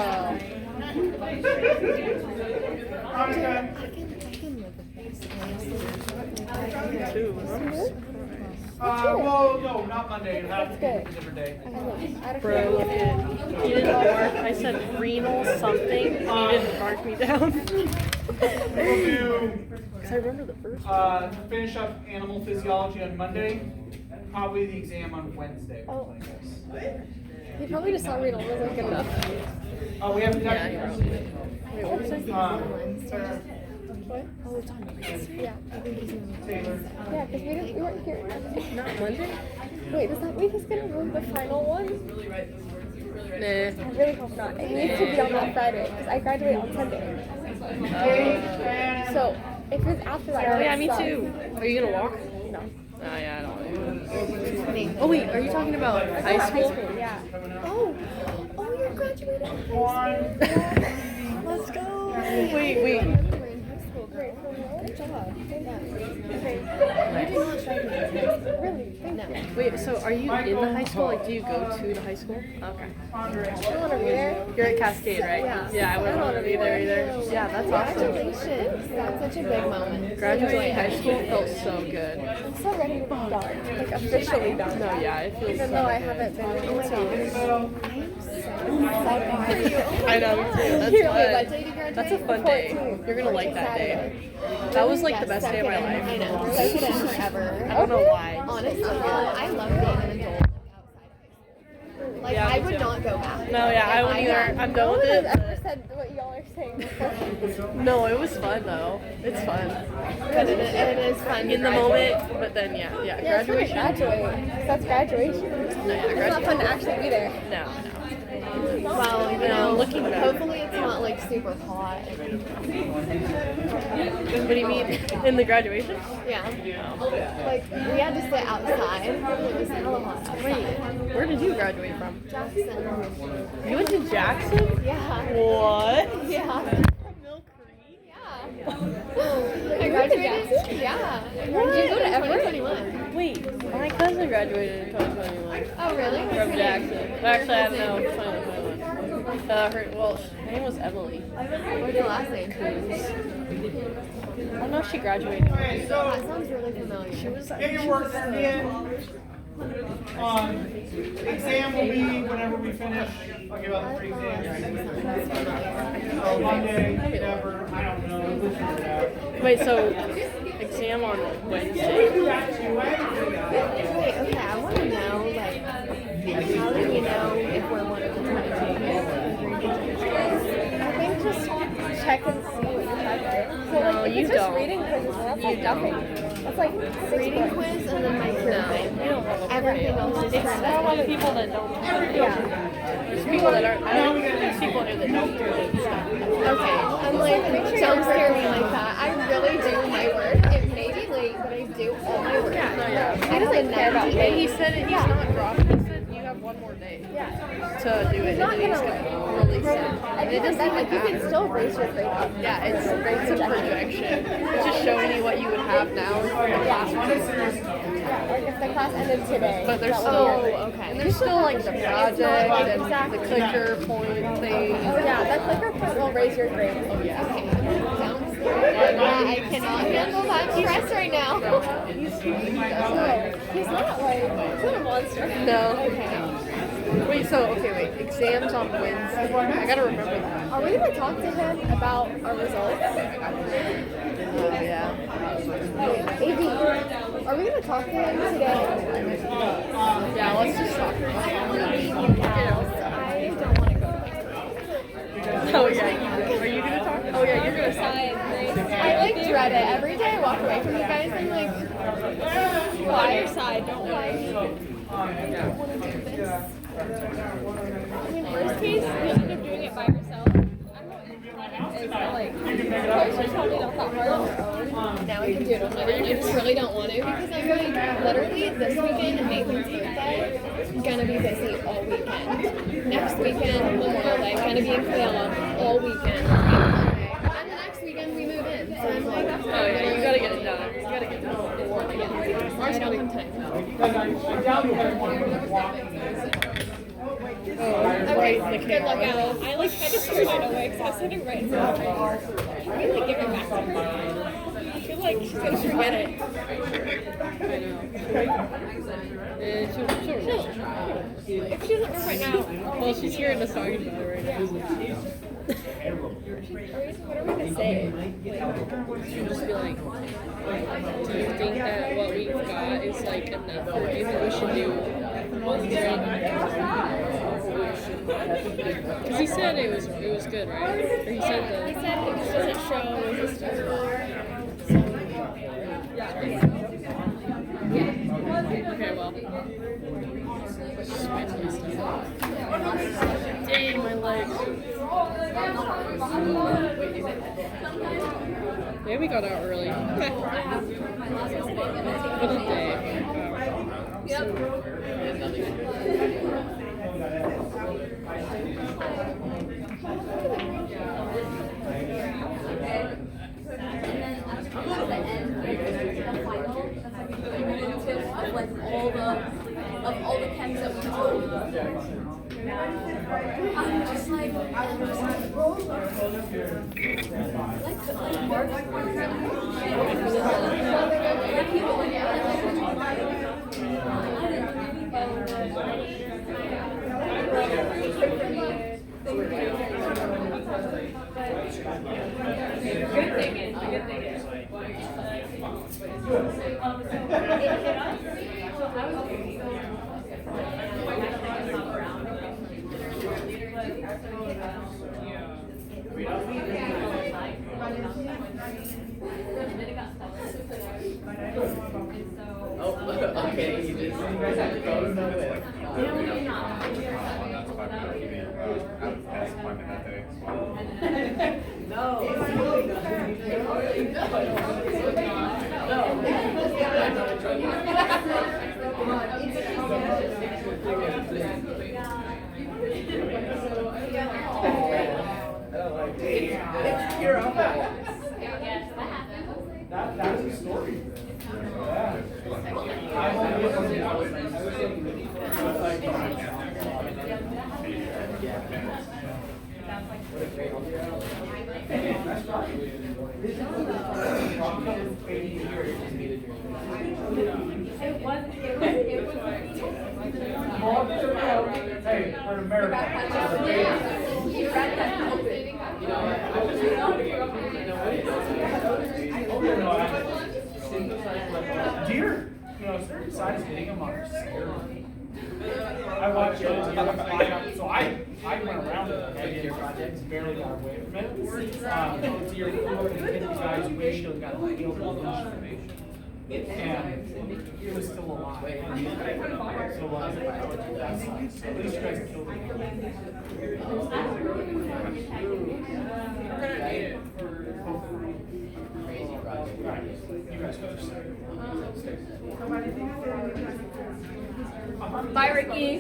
can live with this. Two. Well, no, not Monday. It'll have to be a That's different day. Bro, he didn't mark. I said renal something. He didn't mark me down. We'll do, Because I remember the first one. finish up animal physiology on Monday. Probably the exam on Wednesday. Oh. He probably just saw renal wasn't good enough. Oh, we haven't Yeah, he done probably did. Wait, what was I thinking? What? Oh, it's on Wednesday. Yeah. I think he's in Taylor. Yeah, because we weren't here. Not Monday? Wait, does that mean he's gonna ruin the final one? Nah. I really hope not. It needs to be on that Friday because I graduate on Sunday. So if it's after that, Oh yeah, me sucks. too. Are you gonna walk? No. Oh yeah, I don't. Oh wait, are you talking about high school? Yeah. Oh, you're graduating high school. Let's go. Wait. We're in high school. Great. Good job. Yeah. Okay. You did not try to really. Thank you. Wait, so are you in the high school? Like, do you go to the high school? Okay. I don't want to be there. You're at Cascade, right? Yeah. I wouldn't want to be there either. Yeah, that's awesome. Congratulations. That's such a big moment. Graduating high school felt so good. I'm so ready to be done. Like officially done. No, yeah, it feels Even so though I good. haven't been really I know, me too. That's You're fun. like, what day do you graduate? That's a fun day. 14th. You're gonna like that day. Saturday. That was like the best day of my I life. know. Second ever. I don't know why. Honestly, I love being an adult. Like, Yeah, I me would too. not go back. No, yeah, I wouldn't either. I'm done with No one it. has ever said what y'all are saying before. No, it was fun though. It's fun. But it is fun. In the moment, but then yeah, Yeah, graduation. it's fun to graduate. 'Cause that's graduation. No, yeah, It's not fun to actually be there. No. Well, you know, looking back. hopefully it's not like super hot. What do you mean? In the graduation? Yeah. Like we had to sit outside. It was hella hot outside. Wait, where did you graduate from? Jackson. You went to Jackson? Yeah. What? Yeah. From Mill Creek? Yeah. I graduated. Yeah. Did you go to Everett? 2021. Wait, my cousin graduated in 2021 Oh really? What's from her Jackson. name? Well, actually, I don't know. 2021. Her name was Emily. What's your last name? I don't know if she graduated. Okay, so That sounds really familiar. She was. get your work done in. Exam will be whenever we finish. I'll give out the free exams. So Monday, whatever, I don't know. We'll figure it out. Wait, so exam on Wednesday? Wait, okay, I want to know, like, how do we know if we're one of the 22? I think just check and see what you have there. So No, like, if you it's just don't. reading quizzes, well, that's like nothing. That's like 6 Reading points. quiz and then my career quiz. You don't have a Everything else is It's credit. not a lot of people that don't. Yeah. There's people that aren't. There's people here that don't do it. Okay, I'm like, don't scare me like that. I really do my work. It may be late, but I do all my work. He doesn't care about And he said it, he's not dropping. He said you have one more day to do it. not And then he's gonna gonna release it. And it doesn't like you can still raise your grade up. Yeah, it's a projection. It's just showing you what you would have now in the class. Yeah, like if the class ended today. But there's that would still, be your grade. okay. and there's still like the project and the clicker point thing. Oh yeah, that clicker point will raise your grade. Oh yeah. Sounds good. Yeah, I cannot handle that stress right now. He's not like he's not a monster. No. Okay. Wait, exams on Wednesday. I gotta remember that. Are we gonna talk to him about our results? Yeah. AV, are we gonna talk to him today? Yeah, let's just talk about it. I don't want to go. Oh yeah. Are you gonna talk? Oh yeah, you're gonna talk. I like dread it. Every day I walk away from you guys, I'm like, by your side, don't lie. I don't want to do this. I mean, worst case, you end up doing it by yourself. I'm not it's like, coach just told me not that hard on your own. Now I can do it on my own. I just really don't want to because I'm like, literally this weekend and Nathan's birthday, gonna be busy all weekend. Next weekend, Memorial Day, gonna be in Cleveland all weekend. And the next weekend we move in. So I'm like, Oh yeah, you gotta get it done. You gotta get it done before they get it. I don't have time. Okay, Good luck, Alex. I like tried to put mine away because I was sitting right in front of her. I'm gonna give it back to her. I feel like she's gonna forget it. She'll If she doesn't remember right now, well, she's hearing us talking about it right now. what are we gonna say? She'll just be like, do you think that what we've got is like enough, or do you think we should do more? Because he said it was good, right? Or he said He said it just doesn't show resistance. okay, well. Dang, my legs. Yeah, we got out early. What a day. Of all the camps that we told, I'm just like Okay, you just Hey, we're in America. Deer, certain size getting them are scary. I watched it, so I went around it, I did projects, barely got away from it. Deer flew up and hit the guy's windshield, got killed with windshield. And it was still alive. So at least you guys killed it. We're gonna need it for. You guys first. Bye, Ricky.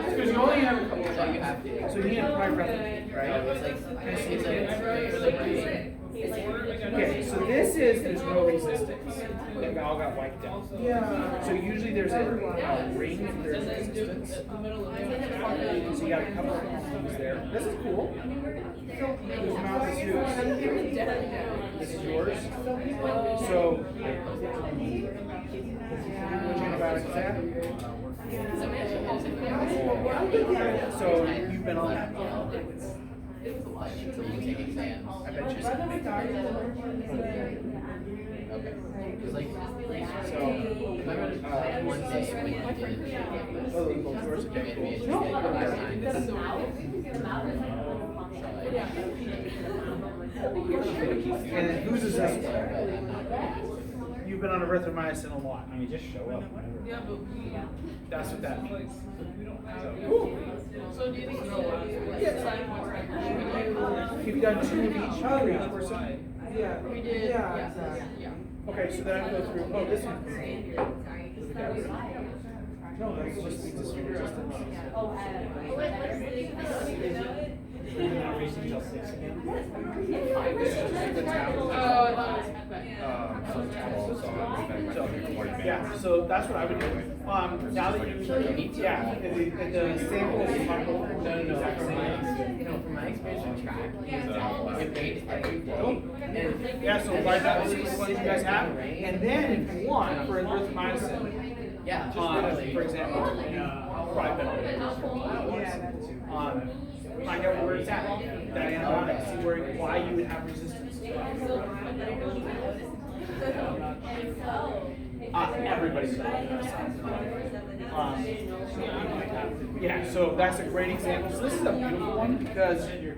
Because you only have a couple of shots. So you need a prime replicate, right? Okay, so this is, there's no resistance. They all got wiped out. Yeah. So usually there's a ring, there's resistance. So you got a couple of things there. This is cool. This mount is yours. This is yours. So, what you know about it, so you've been on that. Until you take exams. I bet you. Okay. Because like, so remember one day when you did. Oh, those both doors are You made me cool. interested. And whose is this one? You've been on erythromycin a lot. I mean, just show up. Yeah, but we. That's what that means. We don't have. Cool. So do you think it's sign more? You've done 2 of each for each person? Yeah. We did. Yeah. Yeah. Okay, so then I go through, oh, this one. No, that's just means it's resistance. Yeah, so that's what I would do. Now that you, yeah, the sample is my whole. No, from my experience with track, it made every day. And Yeah, so write down the sequence you guys have, and then if you want, for erythromycin, yeah, for example, find out where it's at, that antibiotic, see why you would have resistance. Everybody's yeah, so that's a great example. So this is a beautiful one because it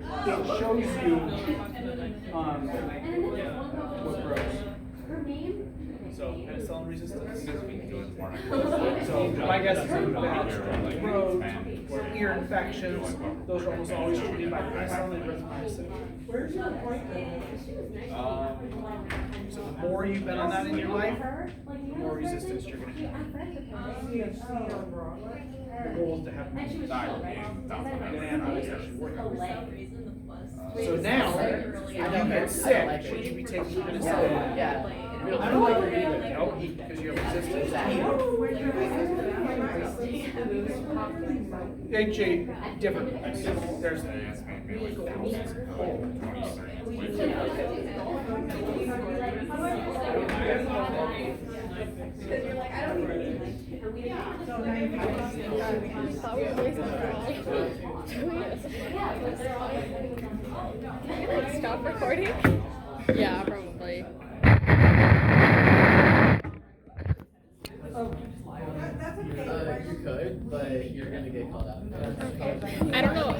shows you what grows. So penicillin resistance. So my guess is that throat or ear infections, those are almost always treated by penicillin and erythromycin. Where's your appointment? So the more you've been on that in your life, the more resistance you're going to have. The goal is to have antibiotics actually work. So now, if you get sick, should you be taking penicillin? yeah. I don't like it either, no, because you have resistance. HA, different. There's thousands. Can you like stop recording? Yeah, probably. You could, but you're gonna get called out. I don't know.